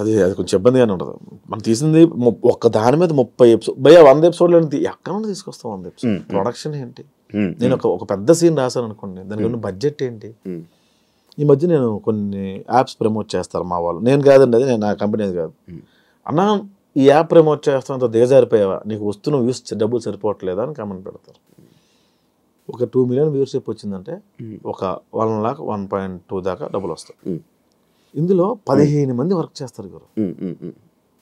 అది కొంచెం ఇబ్బందిగానే ఉంటుంది. మనం తీసింది ఒక్క దాని మీద 30 ఎపిసోడ్, 100 ఎపిసోడ్లు ఎక్కడి నుండి తీసుకొస్తాం? 100 ఎపిసోడ్ ప్రొడక్షన్ ఏంటి, నేను ఒక పెద్ద సీన్ రాశాను అనుకోండి, దానికి ఉన్న బడ్జెట్ ఏంటి. ఈ మధ్య నేను కొన్ని యాప్స్ ప్రమోట్ చేస్తారు మా వాళ్ళు, నేను కాదండి, అది నేను నా కంపెనీ కాదు. అన్నా ఈ యాప్ ప్రమోట్ చేస్తానంత దిగజారిపోయావా, నీకు వస్తున్న వ్యూస్ డబ్బులు సరిపోవట్లేదా అని కామెంట్ పెడతారు. ఒక 2 million వ్యూవర్షిప్ వచ్చిందంటే ఒక 1 lakh 1.2 దాకా డబ్బులు వస్తాయి. ఇందులో 15 మంది వర్క్ చేస్తారు గురు.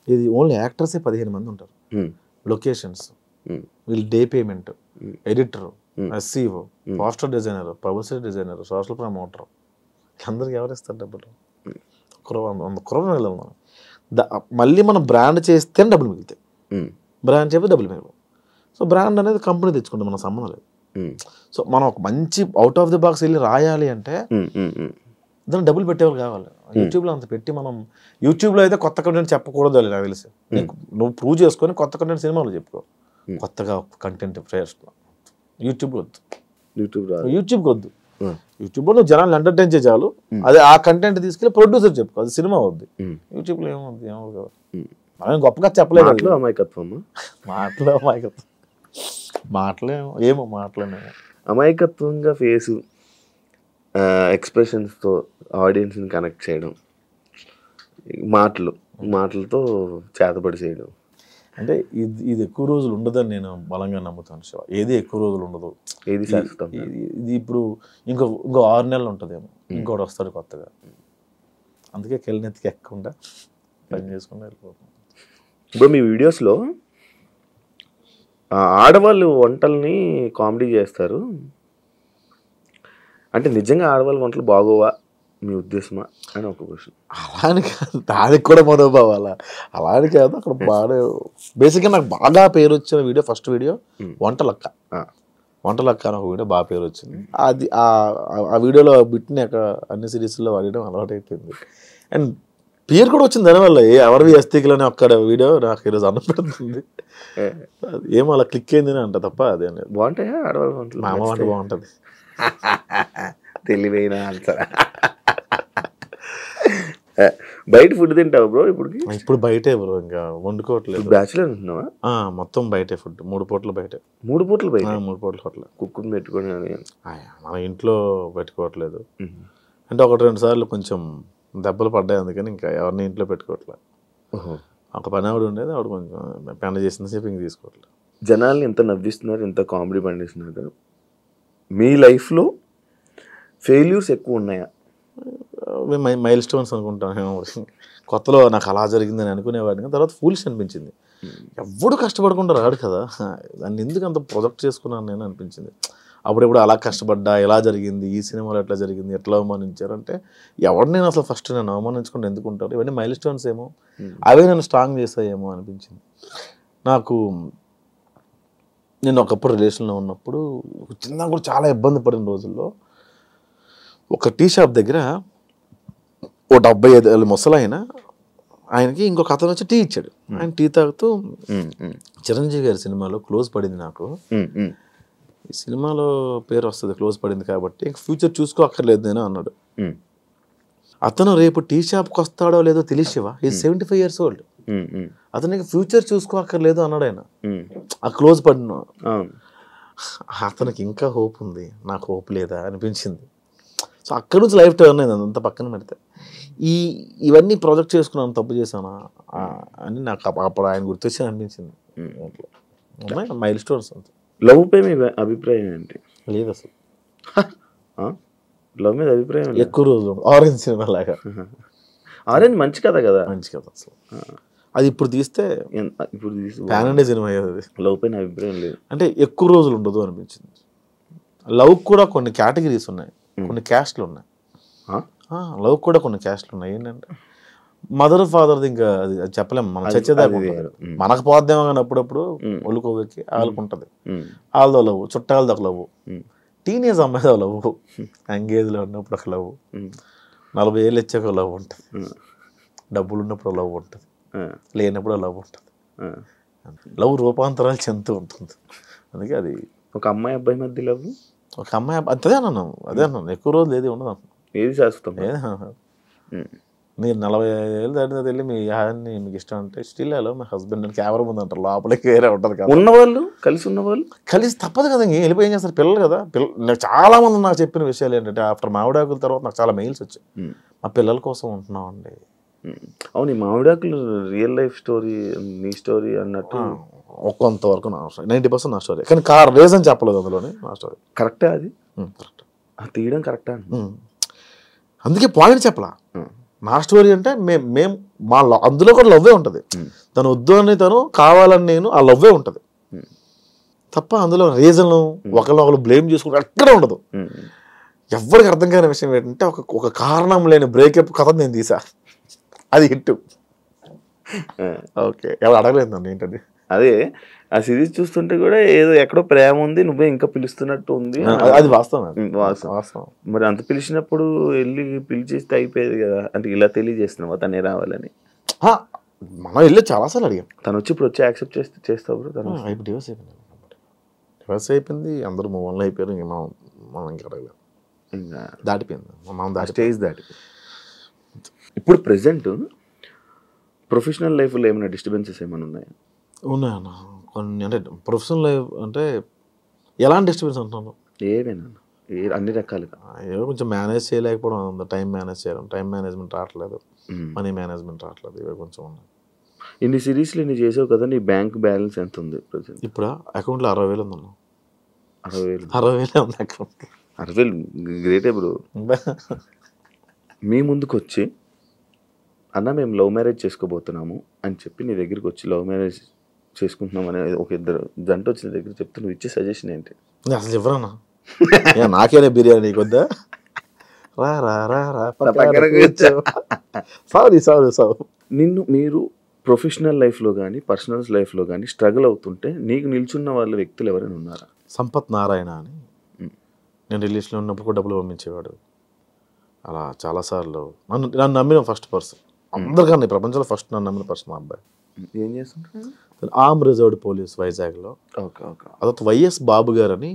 ఇది ఓన్లీ యాక్టర్సే 15 మంది ఉంటారు. లొకేషన్స్, వీళ్ళు day payment, editor, SCO, poster designer, publicity designer, social promoter, అందరికి ఎవరిస్తారు డబ్బులు? 100 crore వెళ్ళాలి మనం. మళ్ళీ మనం బ్రాండ్ చేస్తేనే డబ్బులు మిగులుతాయి, బ్రాండ్ చేస్తే డబ్బులు మిగలవు. సో బ్రాండ్ అనేది కంపెనీ తెచ్చుకుంటే మన సంబంధం లేదు. సో మనం ఒక మంచి అవుట్ ఆఫ్ ది బాక్స్ వెళ్ళి రాయాలి అంటే దాన్ని డబ్బులు పెట్టేవాళ్ళు కావాలి. యూట్యూబ్లో అంత పెట్టి మనం, యూట్యూబ్లో అయితే కొత్త కంటెంట్ చెప్పకూడదు అని నాకు తెలిసి. నువ్వు ప్రూవ్ చేసుకొని కొత్త కంటెంట్ సినిమాలో చెప్పుకో, కొత్తగా కంటెంట్ ఫ్రెష్. యూట్యూబ్లో వద్దు, యూట్యూబ్కి వద్దు. యూట్యూబ్లో నువ్వు జనాలు ఎంటర్టైన్ చేయాలి, అదే ఆ కంటెంట్ తీసుకెళ్ళి ప్రొడ్యూసర్ చెప్పుకో, అది సినిమా వద్దు. యూట్యూబ్లో ఏమవుద్ది, ఏమవుతుంది కదా. మనం గొప్పగా చెప్పలేదు. అమాయకత్వం, మాటలేమో అమాయకత్వంగా ఫేసు, ఎక్స్ప్రెషన్స్తో ఆడియన్స్ని కనెక్ట్ చేయడం, మాటలతో చేతబడి చేయడం. అంటే ఇది ఎక్కువ రోజులు ఉండదని నేను బలంగా నమ్ముతాను శివ. ఏది ఎక్కువ రోజులు ఉండదు, ఏది శాశ్వతం. ఇది ఇప్పుడు ఇంకో 6 నెలలు ఉంటుందేమో, ఇంకోటి వస్తాడు కొత్తగా. అందుకే కెళ్ళనెత్తికి ఎక్కకుండా పని చేసుకుంటూ వెళ్ళిపోతాం. ఇప్పుడు మీ వీడియోస్లో ఆడవాళ్ళు వంటల్ని కామెడీ చేస్తారు అంటే నిజంగా ఆడవాళ్ళ వంటలు బాగోవా మీ ఉద్దేశమా అని ఒక క్వశ్చన్. అలా అని కాదు, దానికి కూడా మనోభావాలా, అలా అని కాదు. అక్కడ బాగా బేసిక్గా నాకు బాగా పేరు వచ్చిన వీడియో, ఫస్ట్ వీడియో వంటలక్క అని ఒక వీడియో బాగా పేరు వచ్చింది. అది ఆ వీడియోలో బిట్ని అక్కడ అన్ని సిరీస్లో వాడడం అలవాటు అయిపోయింది. అండ్ పేరు కూడా వచ్చింది దానివల్ల. ఎవరివి అస్థికులని ఒక్కడ వీడియో నాకు ఈరోజు అన్నం పెడుతుంది. ఏమో అలా క్లిక్ అయిందని అంట తప్ప అదే బాగుంటాయా ఆడవాళ్ళ వంటలు? మా అమ్మ వంట బాగుంటుంది. తెలివైన ఆన్సర్. బయట ఫుడ్ తింటావు బ్రో? ఇప్పుడు బయటే బ్రో, ఇంకా వండుకోవట్లేదు. బ్యాచులర్ ఉంటున్నావా? మొత్తం బయటే ఫుడ్, 3 పూటలు బయటే. 3 పూటలు బయట? 3 పూటలు హోటల్. కుక్కుని పెట్టుకొని మన ఇంట్లో పెట్టుకోవట్లేదు. అంటే 1-2 సార్లు కొంచెం దెబ్బలు పడ్డాయి, అందుకని ఇంకా ఎవరిని ఇంట్లో పెట్టుకోవట్లేదు. ఒక పని ఆవిడ ఉండేది, ఆవిడ కొంచెం పెండ చేసిన సేపు ఇంక తీసుకోవట్లేదు. జనాల్ని ఎంత నవ్విస్తున్నారు, ఎంత కామెడీ పండిస్తున్నారు. మీ లైఫ్లో ఫెయిల్యూర్స్ ఎక్కువ ఉన్నాయా? మైల్ స్టోన్స్ అనుకుంటాను. కొత్తలో నాకు అలా జరిగిందని అనుకునేవాడిని, తర్వాత ఫూలిష్ అనిపించింది. ఎవడు కష్టపడకుండా రాడు కదా, దాన్ని ఎందుకు అంత ప్రొజెక్ట్ చేసుకున్నాను నేను అనిపించింది. అప్పుడెప్పుడు అలా కష్టపడ్డా, ఎలా జరిగింది, ఈ సినిమాలో ఎట్లా జరిగింది, ఎట్లా అవమానించారంటే ఎవరు నేను అసలు ఫస్ట్ నేను అవమానించుకుంటే ఎందుకుంటారు, ఇవన్నీ మైల్ స్టోన్స్ ఏమో, అవే నేను స్ట్రాంగ్ చేస్తాయేమో అనిపించింది నాకు. నేను ఒకప్పుడు రిలేషన్లో ఉన్నప్పుడు చిన్న కూడా చాలా ఇబ్బంది పడిన రోజుల్లో ఒక టీ షాప్ దగ్గర ఓ 75 ఏళ్ళ ముసలాయన, ఆయనకి ఇంకొక అతను వచ్చి టీ ఇచ్చాడు. ఆయన టీ తాగుతూ, చిరంజీవి గారి సినిమాలో క్లోజ్ పడింది నాకు, ఈ సినిమాలో పేరు వస్తుంది క్లోజ్ పడింది కాబట్టి ఫ్యూచర్ చూసుకో అక్కర్లేదు నేను అన్నాడు. అతను రేపు టీ షాప్కి వస్తాడో లేదో తెలిసివా, ఈ 75 years old, అతనికి ఫ్యూచర్ చూసుకో అక్కర్లేదు అన్నాడు ఆయన. ఆ క్లోజ్ పడిన అతనికి ఇంకా హోప్ ఉంది, నాకు హోప్ లేదా అనిపించింది. సో అక్కడి నుంచి లైఫ్ టర్న్ అయింది. అంత పక్కన పెడితే ఇవన్నీ ప్రాజెక్ట్ చేసుకున్నాను, తప్పు చేశానా అని నాకు అప్పుడు ఆయన గుర్తొచ్చి అనిపించింది. మైల్ స్టోన్స్ అంత. లవ్ పై మీ అభిప్రాయం ఏంటి? లేదు అసలు లవ్ మీద అభిప్రాయం ఎక్కువ రోజులు. ఆరెంజ్ సినిమా లాగా. ఆరెంజ్ మంచి కథ కదా, మంచి కథ అసలు. అది ఇప్పుడు తీస్తే ప్యాన్ ఇండియా సినిమా అయ్యేది. లవ్ పైన అభిప్రాయం లేదు అంటే ఎక్కువ రోజులు ఉండదు అనిపించింది. లవ్ కూడా కొన్ని కేటగిరీస్ ఉన్నాయి, కొన్ని క్యాస్ట్లు ఉన్నాయి. లవ్ కూడా కొన్ని క్యాస్ట్లు ఉన్నాయి. ఏంటంటే మదర్ ఫాదర్ది ఇంకా అది చెప్పలేము, మనం చచ్చేదాకా మనకు పోద్దేమో కానీ అప్పుడప్పుడు ఒళ్ళుకోవెక్కి వాళ్ళకు ఉంటుంది. వాళ్ళతో లవ్, చుట్టాలతో ఒక లవ్, టీనేజ్ అమ్మాయితో లవ్, ఎంగేజ్లో ఉన్నప్పుడు ఒక లవ్, 40 ఏళ్ళు ఇచ్చాక లవ్ ఉంటుంది, డబ్బులు ఉన్నప్పుడు లవ్ ఉంటుంది, లేనప్పుడు లవ్ ఉంటుంది. లవ్ రూపాంతరాలు చెందుతూ ఉంటుంది. అందుకే అది ఒక అమ్మాయి అబ్బాయి మధ్య లవ్, ఒక అమ్మాయి అదే అన్నాను ఎక్కువ రోజులు ఏది ఉండదు అన్నాను. ఏది శాశ్వతం. మీరు 40 ఏళ్ళు దాటిన వెళ్ళి మీ ఆయన్ని మీకు ఇష్టం అంటే స్టిల్ హలో మై హస్బెండ్ అని కెమెరా ముందు అంటారు, లోపలికి వేరే ఉంటుంది కదా. ఉన్నవాళ్ళు కలిసి ఉన్నవాళ్ళు కలిసి తప్పదు కదా, ఇంక వెళ్ళిపోయి ఏం చేస్తారు పిల్లలు కదా. నాకు చాలా మంది నాకు చెప్పిన విషయాలు ఏంటంటే ఆఫ్టర్ మామిడాకుల తర్వాత నాకు చాలా మెయిల్స్ వచ్చాయి, మా పిల్లల కోసం ఉంటున్నాం అండి. అవును, ఈ మామిడాకులు రియల్ లైఫ్ స్టోరీ, నీ స్టోరీ అన్నట్టు కొంతవరకు నా స్టోరీ, 90% నా స్టోరీ, కానీ రీజన్ చెప్పలేదు అందులోనే నా స్టోరీ. కరెక్టా అది? కరెక్ట్, తీయడం కరెక్టా? అందుకే పాయింట్ చెప్పలా. నా స్టోరీ అంటే మేము మా అందులో కూడా లవ్వే ఉంటుంది. తను వద్దు అని తను కావాలని నేను, ఆ లవ్వే ఉంటుంది తప్ప అందులో రీజన్ ఒకళ్ళు బ్లేమ్ చేసుకుంటే ఎక్కడ ఉండదు. ఎవరికి అర్థం కాని విషయం ఏంటంటే ఒక కారణం లేని బ్రేకప్ కథ నేను తీసా, అది హిట్. ఓకే, ఎవరు అడగలేదు నన్ను ఏంటది. అదే ఆ సిరీస్ చూస్తుంటే కూడా ఏదో ఎక్కడో ప్రేమ ఉంది, నువ్వే ఇంకా పిలుస్తున్నట్టు ఉంది. అది వాస్తవం, వాస్తవం. మరి అంత పిలిచినప్పుడు వెళ్ళి పిలిచేస్తే అయిపోయేది కదా, అంటే ఇలా తెలియజేస్తున్నావా తనే రావాలని? మనం వెళ్ళి చాలాసార్లు అడిగాం, తను వచ్చి ఇప్పుడు వచ్చి యాక్సెప్ట్ చేస్తావు. తను ఇప్పుడు డివోర్స్ అయిపోయింది, అందరూ మూవన్లు అయిపోయారు, ఇంక మనం ఇంకా అడగలేదు, ఇంకా దాటిపోయింది, మనం స్టేజ్ దాటిపోయింది. ఇప్పుడు ప్రెసెంట్ ప్రొఫెషనల్ లైఫ్లో ఏమైనా డిస్టర్బెన్సెస్ ఏమైనా ఉన్నాయా? ఉన్నాయన్న కొన్ని, అంటే ప్రొఫెషనల్ లైఫ్ అంటే ఎలాంటి డిస్టర్బెన్స్ అంటున్నాను? ఏమైనా అన్ని రకాలుగా ఏదో కొంచెం మేనేజ్ చేయలేకపోవడం, టైం మేనేజ్ చేయడం, టైం మేనేజ్మెంట్ రావట్లేదు, మనీ మేనేజ్మెంట్ రావట్లేదు, ఇవి కొంచెం ఉన్నాయి. ఇన్ని సిరీస్లు ఇన్ని చేసావు కదా, నీ బ్యాంక్ బ్యాలెన్స్ ఎంత ఉంది ప్రజెంట్? ఇప్పుడు అకౌంట్లో 60,000 ఉందన్న. 60,000 ఉంది అకౌంట్. 60,000 గ్రేటే బ్రో. మీ ముందుకు వచ్చి అన్న మేము లవ్ మ్యారేజ్ చేసుకోబోతున్నాము అని చెప్పి నీ దగ్గరికి వచ్చి లవ్ మ్యారేజ్ చేసుకుంటున్నాం అనే ఒక ఇద్దరు జంట వచ్చిన దగ్గర చెప్తే నువ్వు ఇచ్చే సజెషన్ ఏంటి? అసలు ఎవరన్నా నాకేనే బిర్యానీ నీకు వద్దా, రా రా రా రా సారీ సారీ సారీ. నిన్ను మీరు ప్రొఫెషనల్ లైఫ్లో కానీ పర్సనల్ లైఫ్లో కానీ స్ట్రగుల్ అవుతుంటే నీకు నిల్చున్న వాళ్ళ వ్యక్తులు ఎవరైనా ఉన్నారా? సంపత్ నారాయణ అని, నేను రిలీజ్లో ఉన్నప్పుడు కూడా డబ్బులు పంపించేవాడు. అలా చాలాసార్లు నన్ను నమ్మిన ఫస్ట్ పర్సన్, అందరికన్నా ప్రపంచంలో ఫస్ట్ నన్ను నమ్మిన పర్సన్ మా అబ్బాయి. ఏం చేస్తుంటారు? ఆర్మ్ రిజర్వ్డ్ పోలీస్ వైజాగ్లో. అదొక వైఎస్ బాబు గారు అని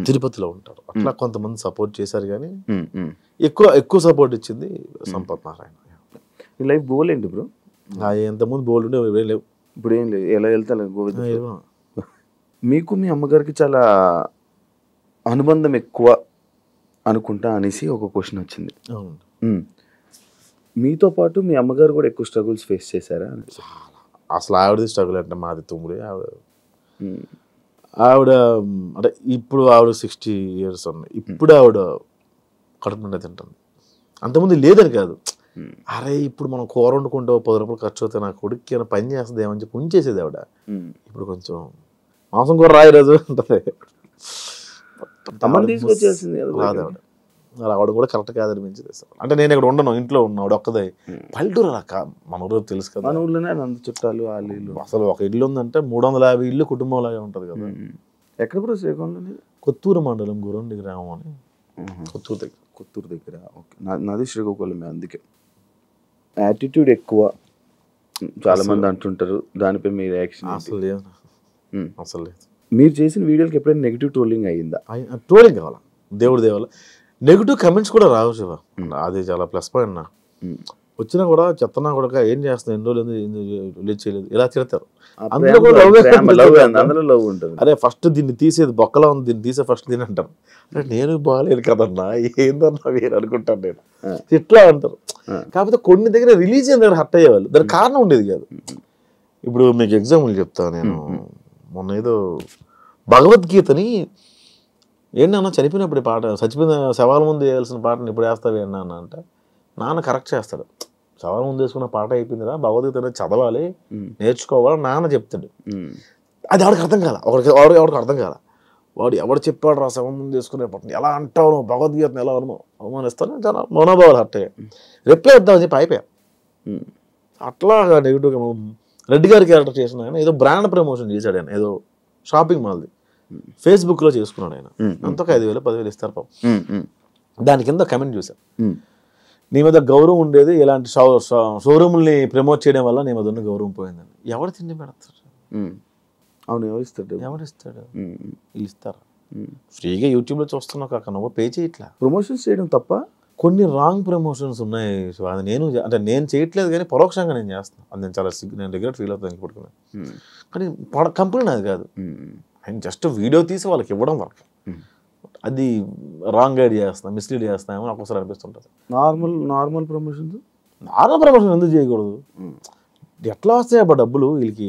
తిరుపతిలో ఉంటారు. అట్లా కొంతమంది సపోర్ట్ చేశారు, కానీ ఎక్కువ సపోర్ట్ ఇచ్చింది సంపత్ నారాయణ. ఈ లైఫ్ గోల్ ఏంటి బ్రో? ఎంతమంది బోల్డ్ ఉండే లేవు, ఇప్పుడు ఏం లేదు, ఎలా వెళ్తా గోవింద. మీకు మీ అమ్మగారికి చాలా అనుబంధం ఎక్కువ అనుకుంటా అనేసి ఒక క్వశ్చన్ వచ్చింది. మీతో పాటు మీ అమ్మగారు కూడా ఎక్కువ స్ట్రగుల్స్ ఫేస్ చేశారా? అసలు ఆవిడది స్ట్రగుల్ అంటే మాది తుమ్ముడి. ఆవిడ అంటే ఇప్పుడు ఆవిడ 60 years ఉన్నాయి, ఇప్పుడు ఆవిడ కడుపు నిండా తింటుంది. అంతకుముందు లేదని కాదు, అరే ఇప్పుడు మనం కూర వండుకుంటే 10 రూపాయలు ఖర్చు అవుతాయి, నా కొడుక్కి ఏమైనా పని చేస్తుంది ఏమని చెప్పి ఉంచేసేది ఆవిడ. ఇప్పుడు కొంచెం మాంసం కూర రాయి రోజు ఉంటుంది, తీసుకొచ్చేసింది రాదు ఆవిడ. రావడం కూడా కరెక్ట్ కాదనిపించింది. అంటే నేను ఇక్కడ ఉండను, ఇంట్లో ఉన్నాడు ఒక్కదే. పల్లెటూరు అలా మన ఊరు తెలుసు కదా, మన ఊర్లోనే అంత చుట్టాలు వాళ్ళు ఇల్లు. అసలు ఒక ఇల్లు ఉందంటే 350 ఇల్లు కుటుంబం లాగా ఉంటుంది కదా. ఎక్కడ బ్రో శ్రీకాకుళంలో? కొత్తూరు మండలం గురండి గ్రామం అని, కొత్తూరు దగ్గర. ఓకే, నాది శ్రీకాకుళమే. అందుకే యాటిట్యూడ్ ఎక్కువ చాలా మంది అంటుంటారు, దానిపై మీ రియాక్షన్? అసలు లేదు, అసలు లేదు. మీరు చేసిన వీడియోకి ఎప్పుడైనా నెగిటివ్ ట్రోలింగ్ అయ్యిందా? ట్రోలింగ్ కావాలా, దేవుడి దేవాల నెగిటివ్ కమెంట్స్ కూడా రావు శివ, అది చాలా ప్లస్ పాయింట్. నా వచ్చినా కూడా చెత్తనా కూడా ఏం చేస్తున్నా, ఎన్ని రోజులు రిలీజ్ చేయలేదు, ఇలా తిడతారు. అరే ఫస్ట్ దీన్ని తీసేది బొక్కలా ఉంది, దీన్ని తీసే ఫస్ట్ దీని అంటారు. అంటే నేను బాగాలేదు కదన్నా, ఏందన్నా వేరు అనుకుంటాను నేను, ఇట్లా అంటారు. కాకపోతే కొన్ని దగ్గర రిలీజ్ అయిన దగ్గర హర్ట్ అయ్యేవాళ్ళు, దానికి కారణం ఉండేది కాదు. ఇప్పుడు మీకు ఎగ్జాంపుల్ చెప్తాను నేను. మొన్న ఏదో భగవద్గీతని ఏంటన్నా చనిపోయినప్పుడు పాట, చచ్చిపోయిన శవాల ముందు వేయాల్సిన పాటను ఇప్పుడు వేస్తావు ఏంటన్నా అంటే, నాన్న కరెక్ట్ చేస్తాడు. శవాల ముందు వేసుకున్న పాట అయిపోయిందిరా, భగవద్గీత అనేది చదవాలి, నేర్చుకోవాలి నాన్న చెప్తాడు. అది ఎవరికి అర్థం కాల, ఎవరికి అర్థం కాల. వాడు ఎవడు చెప్పాడు రా శవం ముందు వేసుకునే పాటను ఎలా అంటావు, నువ్వు భగవద్గీతను ఎలా అవమానిస్తాను, చాలా మనోభావాలు హర్ట్ అయ్యాయి. రిప్లై వద్దామని చెప్పి అయిపోయా. అట్లాగా నెగిటివ్గా రెడ్డి గారి క్యారెక్టర్ చేసిన ఆయన ఏదో బ్రాండ్ ప్రమోషన్ చేశాడు. ఆయన ఏదో షాపింగ్ మాల్ది ఫేస్బుక్లో చేసుకున్నాడు. ఆయన అంత 5,000 10,000 ఇస్తారు పాపం. దాని కింద కమెంట్ చూసాను, నీ మీద గౌరవం ఉండేది ఇలాంటి షోరూముల్ని ప్రమోట్ చేయడం వల్ల నీ మీద ఉన్న గౌరవం పోయిందని. ఎవరు తిండి పెడతారు? అవును, ఎవరిస్తాడు? వీళ్ళు ఇస్తారా? ఫ్రీగా యూట్యూబ్లో చూస్తున్నావు కాక నువ్వు పే చేయట్లా. ప్రమోషన్స్ చేయడం తప్ప కొన్ని రాంగ్ ప్రమోషన్స్ ఉన్నాయి శివ. అది అంటే నేను చేయట్లేదు కానీ పరోక్షంగా నేను చేస్తాను. అది నేను చాలా నేను రిగ్రెట్ ఫీల్ అవుతాను పడుకున్నాను. కానీ కంపెనీ నాది కాదు, ఆయన జస్ట్ వీడియో తీసి వాళ్ళకి ఇవ్వడం వరకు. అది రాంగ్ గైడ్ చేస్తాను, మిస్లీడ్ చేస్తామో నాకు ఒకసారి అనిపిస్తుంటుంది. నార్మల్ ప్రమోషన్స్ ఎందుకు చేయకూడదు? ఎట్లా వస్తాయి అబ్బా డబ్బులు వీళ్ళకి?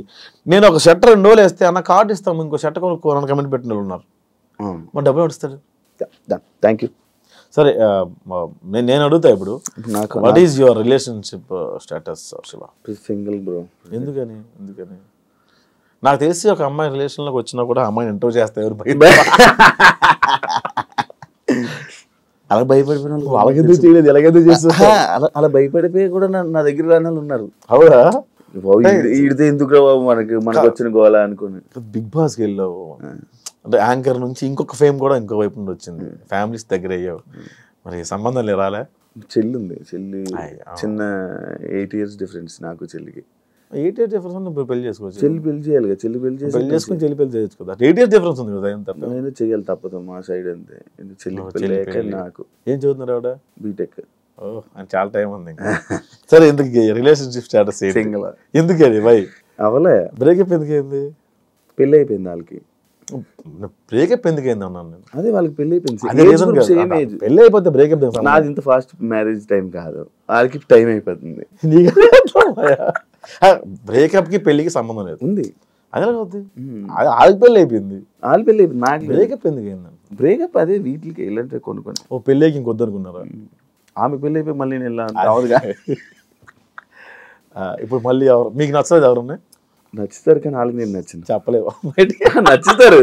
నేను ఒక షర్ట్ 2 రోజులు వేస్తే అన్న కార్డు ఇస్తాము, ఇంకో షర్ట్ కొనుక్కోవాలని కమెంట్ పెట్టిన వాళ్ళు ఉన్నారు. మా డబ్బులు నడుస్తాడు. Thank you. సరే, నేను అడుగుతా ఇప్పుడు, what is your relationship status Shiva? Single bro. ఎందుకని? నాకు తెలిసి ఒక అమ్మాయి రిలేషన్లోకి వచ్చినా కూడా అమ్మాయిని ఇంటర్వ్యూ చేస్తే ఎవరు అలా భయపడిపోయిన వాళ్ళకి ఎందుకు చేయలేదు, ఎలాగెందుకు చేస్తారు? అలా భయపడిపోయి కూడా నా దగ్గర రాని వాళ్ళు ఉన్నారు. అవునా? ఈడితే ఎందుకు రా బాబు మనకు వచ్చిన గోలా అనుకుని. బిగ్ బాస్కి వెళ్ళావు అంటే యాంకర్ నుంచి ఇంకొక ఫేమ్ కూడా ఇంకో వైపు నుండి వచ్చింది, ఫ్యామిలీస్ దగ్గర అయ్యావు, మరి సంబంధం రాలే? చెల్లి ఉంది, చిన్న 8 years డిఫరెన్స్ నాకు చెల్లికి. 8 years డిఫరెన్స్ పెళ్లి చేసుకోవచ్చు. చెల్లి పెళ్లి చేయాలి, చెల్లి పెళ్లి చేసుకుని చెల్లి పెళ్లి చేయొచ్చు కదా. 8 years డిఫరెన్స్ ఉంది కదా, ఎంత నేను చెయ్యాలి తప్పదు మా సైడ్ అంతే. చెల్లి పెళ్లి నాకు. ఏం చదువుతున్నారు ఆవిడ? బీటెక్. అని చాలా టైం ఉంది. సరే, ఎందుకు రిలేషన్షిప్ స్టేటస్ సింగిల్? ఎందుకని బై అవలే బ్రేకప్ ఎందుకైంది? పెళ్లి అయిపోయింది వాళ్ళకి. బ్రేకప్ ఎందుకైంది అన్నాను నేను. అదే వాళ్ళకి పెళ్లి అయిపోయింది. పెళ్లి అయిపోతే బ్రేకప్. నాది ఇంత ఫాస్ట్ మ్యారేజ్ టైం కాదు, వాళ్ళకి టైం అయిపోతుంది. బ్రేకప్ కి పెళ్లికి సంబంధం లేదు. ఉంది. అదే అవుతుంది. వాళ్ళకి పెళ్లి అయిపోయింది, వాళ్ళ పెళ్లి అయిపోయింది. నాకు బ్రేకప్ ఎందుకైంది? బ్రేకప్ అదే వీటికి వెళ్ళంటే కొనుక్కొని. ఓ పెళ్ళికి ఇంకొద్దు అనుకున్నారా? ఆమె పెళ్ళి అయిపోయి మళ్ళీ నేను వెళ్ళాను. ఇప్పుడు మళ్ళీ ఎవరు మీకు నచ్చలేదు? ఎవరున్నాయి నచ్చుతారు కానీ వాళ్ళకి నేను నచ్చింది చెప్పలేవు. నచ్చుతారు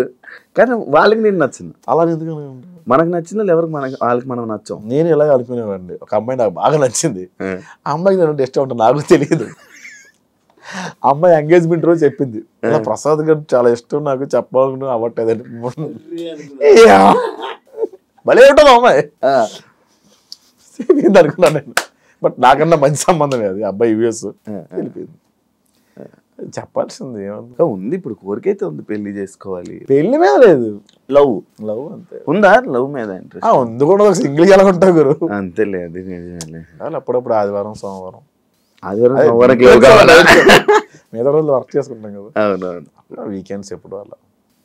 కానీ వాళ్ళకి నేను నచ్చింది. అలా ఎందుకు? మనకు నచ్చిన వాళ్ళు ఎవరికి వాళ్ళకి మనం నచ్చాం. నేను ఇలా అనుకునేవాడిని, ఒక అమ్మాయి నాకు బాగా నచ్చింది, ఆ అమ్మాయికి నేను ఇష్టం ఉంటుంది నాకు తెలియదు. అమ్మాయి ఎంగేజ్మెంట్ రోజు చెప్పింది, ప్రసాద్ గారు చాలా ఇష్టం నాకు, చెప్పాలనుకున్నా అవ్వట్లేదని. భలే ఉంటుంది అమ్మాయి అనుకున్నాను నేను. బట్ నాకన్నా మంచి సంబంధమే అది, అబ్బాయి యూఎస్. వెళ్ళిపోయింది. చెప్పాల్సింది ఏమన్నా ఉంది, ఇప్పుడు కోరికైతే ఉంది, పెళ్లి చేసుకోవాలి. పెళ్లి మీద లేదు, లవ్ అంతే. ఉందా లవ్ మీద ఇంట్రెస్ట్? ఉంది కూడా. సింగిల్ ఎలా ఉంటావు గురు? అంతే లేదు. అప్పుడప్పుడు ఆదివారం సోమవారం మిగతా రోజులు వర్క్ చేసుకుంటాం కదా. అవునవును. వీకెండ్స్ ఎప్పుడు అలా.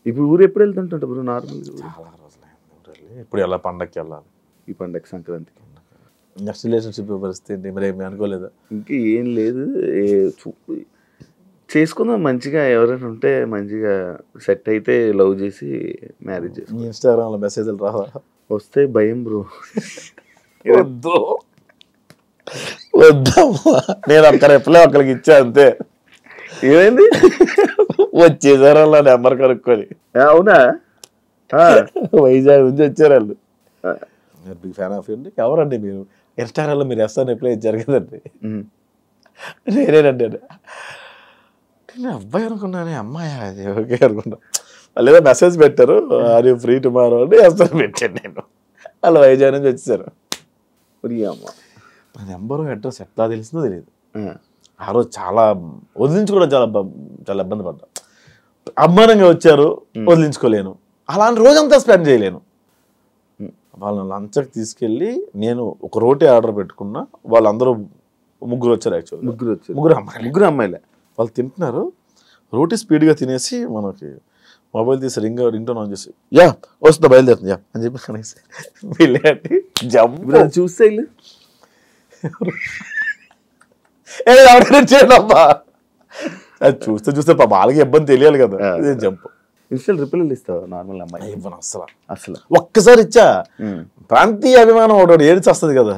ఇప్పుడు ఊరు ఎప్పుడు వెళ్తుంటా బ్రో? నార్మల్ చాలా రోజులు. ఇప్పుడు ఎలా పండగకి వెళ్ళాలి? ఈ పండగ సంక్రాంతికి. నెక్స్ట్ రిలేషన్షిప్ పరిస్థితి మరి ఏమి అనుకోలేదా? ఇంకా ఏం లేదు, చేసుకుందాం మంచిగా. ఎవరైనా ఉంటే మంచిగా సెట్ అయితే లవ్ చేసి మ్యారేజ్ చేసి. ఇన్స్టాగ్రామ్లో మెసేజ్లు రావా? వస్తే భయం బ్రో. వద్దు వద్దమ్మా, నేను ఒకరికి ఇచ్చా అంతే. ఏమైంది? వచ్చేసారు అలా నెంబర్ కనుక్కొని. అవునా? వైజాగ్ నుంచి వచ్చారు వాళ్ళు. బిగ్ ఫ్యాన్ ఆఫ్ అండి. ఎవరండి మీరు? ఇన్స్టాగ్రామ్లో మీరు ఎస్ఆర్ రిప్లై ఇచ్చారు కదండి. నేనేనండి. నేను అబ్బాయి అనుకున్నాను, అమ్మాయి అది ఓకే అనుకున్నా. వాళ్ళు ఏదో మెసేజ్ పెట్టారు, అది ఫ్రీ టుమారో అని ఎస్ఆర్ పెట్టాను నేను. వాళ్ళు వైజాగ్ నుంచి వచ్చేసారు. నా నెంబరు అడ్రస్ ఎట్లా తెలిసిందో తెలియదు. ఆ రోజు చాలా వదిలించుకోవడం చాలా ఇబ్బంది పడ్డా. అభిమానంగా వచ్చారు, వదిలించుకోలేను. అలాంటి రోజంతా స్పెండ్ చేయలేను. వాళ్ళని లంచ్కి తీసుకెళ్ళి నేను ఒక రోటీ ఆర్డర్ పెట్టుకున్నా. వాళ్ళందరూ ముగ్గురు వచ్చారు. యాక్చువల్లీ ముగ్గురు అమ్మాయిలే. వాళ్ళు తింటున్నారు, రోటీ స్పీడ్గా తినేసి మనకి మొబైల్ తీసి రింగ్ టోన్ ఆన్ చేసి యా వస్తుందా బయలుదేరుతుంది యా అని చెప్పి కనేసి వెళ్ళి జంప్ చూస్తే చేయడమ్మా. అది చూస్తే వాళ్ళకి ఇబ్బంది తెలియాలి కదా. జంప్ ఇన్స్టల్ రిప్లైలు ఇస్తావు నార్మల్ అమ్మాయి? ఇవ్వను అసలు ఒక్కసారి ఇచ్చా. ప్రాంతీయ అభిమానం ఒకటి ఏడ్చి వస్తుంది కదా.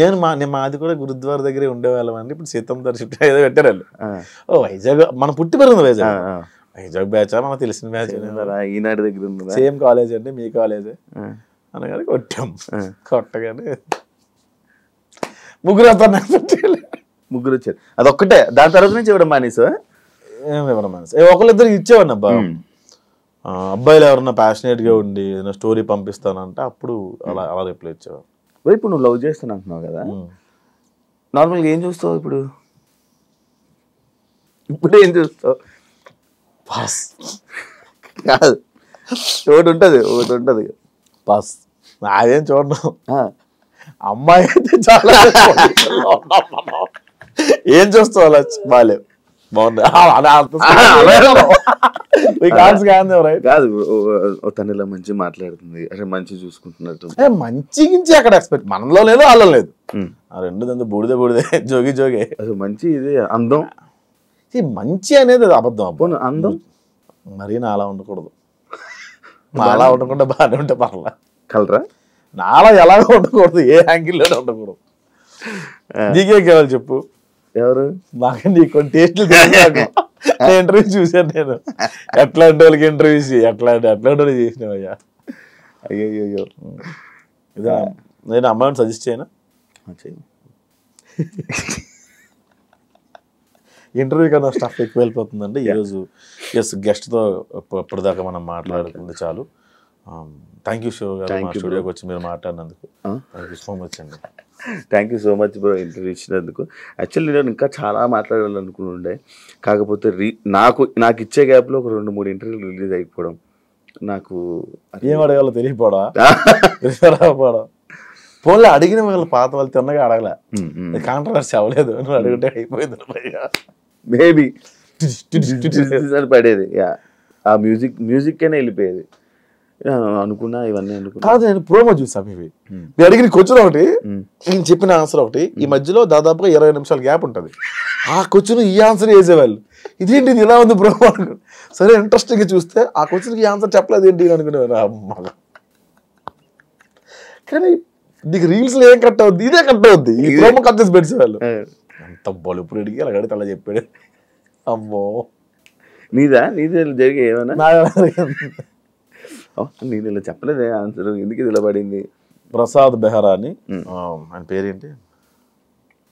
నేను మాది కూడా గురుద్వార దగ్గరే ఉండేవాళ్ళం అండి. ఇప్పుడు సీతం దర్శనం ఏదో పెట్టారు వాళ్ళు. ఓ వైజాగ్ మన పుట్టి పెరిగింది వైజాగ్ బ్యాచ్ మనకు తెలిసిన బ్యాచ్. ఈనాడు దగ్గర ఉంది, సేమ్ కాలేజ్ అండి మీ కాలేజే అనగానే కొట్టాం. కొట్టగానే ముగ్గురు వచ్చారు. అదొక్కటే. దాని తర్వాత నుంచి ఇవ్వడం మానేసా? ఒకళ్ళిద్దరికి ఇచ్చేవాడిని అబ్బా. అబ్బాయిలు ఎవరన్నా ప్యాషనేట్ గా ఉండి ఏదైనా స్టోరీ పంపిస్తానంటే అప్పుడు అలా రిప్లై ఇచ్చేవాడు. ఇప్పుడు నువ్వు లవ్ చేస్తాను అంటున్నావు కదా, నార్మల్గా ఏం చూస్తావు ఇప్పుడు? ఏం చూస్తావు? పాస్ కాదు, ఒకటి ఉంటుంది పాస్. నాదేం చూడడం, ఆ, అమ్మాయి అయితే చాలా ఏం చూస్తావు అలా బాగాలేవు బాగుంది కాదు తను ఇలా మంచి మాట్లాడుతుంది అంటే మంచి చూసుకుంటున్నట్టు. మంచి గించి అక్కడ ఎక్స్పెక్ట్, మనలో లేదు వాళ్ళలో లేదు. ఆ రెండు దంతా బూడిదే బూడిదే జోగి జోగే. అసలు మంచి ఇది అందం, మంచి అనేది అబద్ధం. అబ్బో అందం మరీ నాలా ఉండకూడదు, నాలా ఉండకుండా బాగానే ఉంటే పర్లా. కలరా నాలా ఎలాగో ఉండకూడదు, ఏ యాంగిల్లోనే ఉండకూడదు. నీకే కావాలి చెప్పు. ఎవరు నాకు నీ కొన్ని టేస్ట్లు ఇంటర్వ్యూ చూసాను నేను, ఎట్లాంటి వాళ్ళకి ఇంటర్వ్యూస్ ఎట్లాంటి వాళ్ళు చేసినావయ్యా. అయ్యో ఇదే నేను అమ్మాయిని సజెస్ట్ చేయనా? ఇంటర్వ్యూ కన్నా స్టఫ్ ఎక్కువ వెళ్ళిపోతుందండి ఈరోజు. ఎస్, గెస్ట్తో ఇప్పటిదాకా మనం మాట్లాడుతుంది చాలు. థ్యాంక్ యూ శివ గారు, మా స్టూడియోకి వచ్చి మీరు మాట్లాడినందుకు థ్యాంక్ యూ సో మచ్ అండి. Thank you so much bro interview ఇచ్చినందుకు. యాక్చువల్లీ నేను ఇంకా చాలా మాట్లాడాలనుకుంటుండే, కాకపోతే నాకు ఇచ్చే గ్యాప్లో ఒక 2-3 ఇంటర్వ్యూలు రిలీజ్ అయిపోవడం, నాకు ఏం అడగాలో తెలియపోవడం. ఫోన్లో అడిగిన వాళ్ళు పాత వాళ్ళు తిన్నగా అడగలే, కాంట్రవర్సీ అవ్వలేదు, నువ్వు అడిగితే అయిపోయింది. మేబీ పడేది, ఆ మ్యూజిక్కేనే వెళ్ళిపోయేది అనుకున్నా. ఇవన్నీ అనుకున్నా కాదు, నేను ప్రోమో చూసాను. ఇవి నేను అడిగిన క్వశ్చన్ ఒకటి, నేను చెప్పిన ఆన్సర్ ఒకటి, ఈ మధ్యలో దాదాపుగా 20 నిమిషాల గ్యాప్ ఉంటుంది. ఆ క్వశ్చన్ ఈ ఆన్సర్ వేసేవాళ్ళు, ఇదేంటి ఇది ఇలా ఉంది ప్రోమో అనుకో. సరే ఇంట్రెస్టింగ్గా చూస్తే ఆ క్వశ్చన్కి ఈ ఆన్సర్ చెప్పలేదు ఏంటి అనుకునేవారు. అమ్మ, కానీ నీకు రీల్స్లో ఏం కట్ అవుద్ది, ఇదే కట్ అవుద్ది, ఈ ప్రోమో కట్ చేసి పెట్టేవాళ్ళు. అంత బలుపుడు అడిగి అలా అడిగితే అలా చెప్పాడు. అమ్మో, నీదే జరిగే ఏమన్నా? నేను ఇలా చెప్పలేదే ఆన్సర్, ఎందుకు ఇది ఇలా పడింది. ప్రసాద్ బెహ్రా అని, ఆయన పేరేంటి,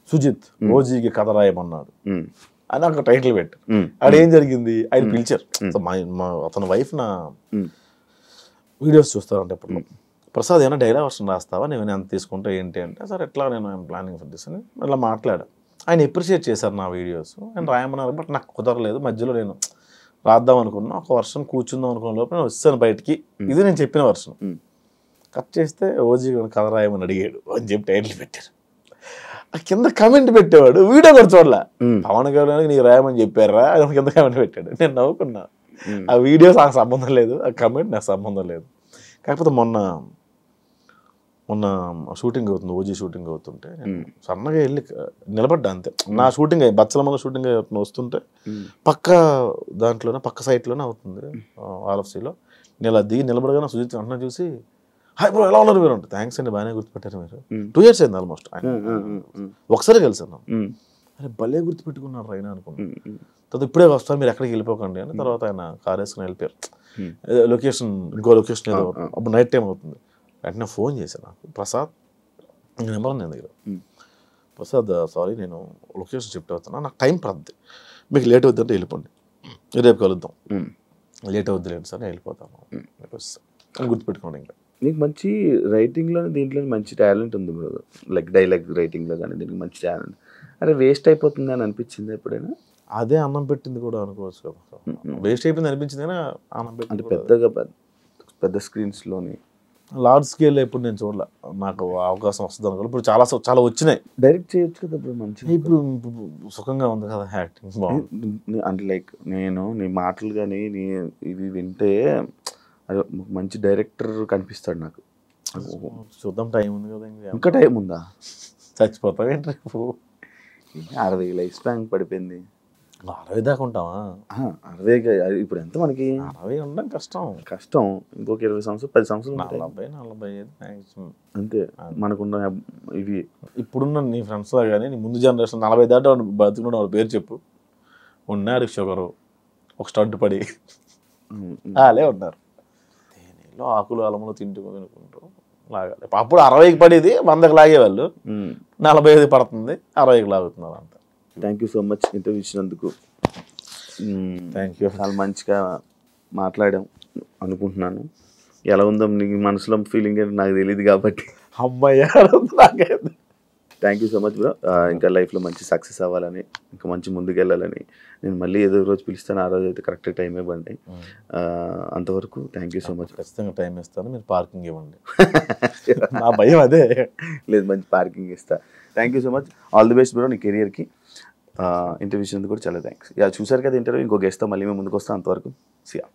సుజిత్ ఓజీకి కథ రాయమన్నాడు అని ఒక టైటిల్ పెట్టారు. అక్కడ ఏం జరిగింది, ఆయన పిలిచారు. అతని వైఫ్ నా వీడియోస్ చూస్తారంటే ఎప్పుడు, ప్రసాద్ ఏమైనా డైలాగ్ వర్షన్ రాస్తావా, నేను ఎంత తీసుకుంటా ఏంటి అంటే, సార్ ఎట్లా నేను ఐఎమ్ ప్లానింగ్ ఫర్ దిస్ అని అట్లా మాట్లాడా. ఆయన ఎప్రిషియేట్ చేశారు నా వీడియోస్, ఆయన రాయమన్నారు. బట్ నాకు కుదరలేదు, మధ్యలో నేను రాద్దాం అనుకున్నా, ఒక వర్షన్ కూర్చుందాం అనుకున్న లోపల నేను వచ్చాను బయటికి. ఇది నేను చెప్పిన వర్షన్ కట్ చేస్తే ఓజీ కథ రాయమని అడిగాడు అని చెప్పి టైటిల్ పెట్టారు. ఆ కింద కమెంట్ పెట్టేవాడు, వీడియో కూడా చూడలే. పవన్ కళ్యాణ్ నీకు రాయమని చెప్పారా అని కింద కమెంట్ పెట్టాడు. నేను నవ్వుకున్నా. ఆ వీడియోస్ నాకు సంబంధం లేదు, ఆ కమెంట్ నాకు సంబంధం లేదు. కాకపోతే మొన్న షూటింగ్ అవుతుంది, ఓజీ షూటింగ్ అవుతుంటే నేను సన్నగా వెళ్ళి నిలబడ్డా అంతే. నా షూటింగ్ బచ్చలమ్మల షూటింగ్ వస్తుంటే పక్క దాంట్లోనే పక్క సైట్లోనే అవుతుంది ఆల్ఎఫ్సీలో. నేను అలా దిగి నిలబడగానే సుజిత్ అన్న చూసి, హాయ్ బ్రో ఎలా ఉన్నారు మీరు అంటే, థ్యాంక్స్ అండి బాగానే గుర్తుపెట్టారు మీరు, 2 years అయింది ఆల్మోస్ట్. ఒకసారి కలిసాను, అరే భలే గుర్తుపెట్టుకున్నారు ఆయన అనుకున్నాను. తర్వాత ఇప్పుడే వస్తాను మీరు ఎక్కడికి వెళ్ళిపోకండి అని. తర్వాత ఆయన కార్ వేసుకుని వెళ్ళిపోయారు. లొకేషన్ ఇంకో లొకేషన్ ఏదో, అప్పుడు నైట్ టైం అవుతుంది. వెంటనే ఫోన్ చేశాను నాకు, ప్రసాద్ నెంబర్ ఉంది దగ్గర, ప్రసాద్ సారీ నేను లొకేషన్ షిఫ్ట్ అవుతున్నా, నాకు టైం పడుతుంది, మీకు లేట్ అవుతుందంటే వెళ్ళిపోండి, రేపు కలుద్దాం. లేట్ అవుద్ది లేండి సార్, నేను వెళ్ళిపోతాను అని గుర్తుపెట్టుకోండి. ఇంకా నీకు మంచి రైటింగ్లో దీంట్లో మంచి టాలెంట్ ఉంది బ్రో, లైక్ డైలాగ్ రైటింగ్లో కానీ దీనికి మంచి టాలెంట్. అరే వేస్ట్ అయిపోతుంది అని అనిపించింది ఎప్పుడైనా? అదే అన్నం పెట్టింది కూడా అనుకోవచ్చు కదా, వేస్ట్ అయిపోయింది అనిపించింది కానీ అన్నం పెట్టింది పెద్ద స్క్రీన్స్లోని లార్జ్ స్కేల్ ఎప్పుడు నేను చూడలే, నాకు అవకాశం వస్తుంది అనుకో. ఇప్పుడు చాలా వచ్చినాయి, డైరెక్ట్ చేయొచ్చు కదా ఇప్పుడు మంచిగా. ఇప్పుడు సుఖంగా ఉంది కదా యాక్టింగ్ బాగుంది. అంటే లైక్ నేను నీ మాటలు కానీ ఇవి వింటే అదే మంచి డైరెక్టర్ కనిపిస్తాడు నాకు. చూద్దాం, టైం ఉంది కదా, ఇంకా టైం ఉందా? చచ్చిపోతావు ఏంటి రేపు? 60 లైఫ్ స్పాన్ పడిపోయింది. 60 దాకా ఉంటావా? 60 ఇప్పుడు ఎంత మనకి? 60 ఉండడం కష్టం. ఇంకొక 20 సంవత్సరాలు 10 సంవత్సరాలు 40-45 అంతే మనకున్న ఇవి. ఇప్పుడున్న నీ ఫ్రెండ్స్ కానీ నీ ముందు జనరేషన్ 40 దాటా బతుకున్న వాళ్ళ పేరు చెప్పు. ఉన్నాడు షుగరు, ఒక స్టడ్ పడి అలే ఉన్నారు, తేనెలో ఆకులు అలములు తింటుకుంటూ లాగాలి. అప్పుడు 60కి పడేది 100కి లాగేవాళ్ళు, 45 పడుతుంది 60కి లాగుతున్నారు అంత. Thank you so much interview ఇచ్చినందుకు. Thank you. చాలా మంచిగా మాట్లాడాం అనుకుంటున్నాను. ఎలా ఉందో నీ మనసులో ఫీలింగ్ నాకు తెలియదు కాబట్టి అమ్మాయి thank you so much bro. ఇంకా లైఫ్లో మంచి సక్సెస్ అవ్వాలని, ఇంకా మంచి ముందుకు వెళ్ళాలని, నేను మళ్ళీ ఏదో రోజు పిలుస్తాను, ఆ రోజు అయితే కరెక్ట్ టైం ఇవ్వండి. అంతవరకు థ్యాంక్ యూ సో మచ్. ఖచ్చితంగా టైం ఇస్తాను, మీరు పార్కింగ్ ఇవ్వండి. నా భయం అదే. లేదు, మంచి పార్కింగ్ ఇస్తా. Thank you so much. All the best bro నీ కెరియర్కి. ఇంటర్వ్యూ ఇచ్చినందుకు కూడా చాలా థ్యాంక్స్. చూసారు కదా ఇంటర్వ్యూ. ఇంకో గెస్ట్తో మళ్ళీ మేము ముందుకు వస్తాం. అంతవరకు సియా.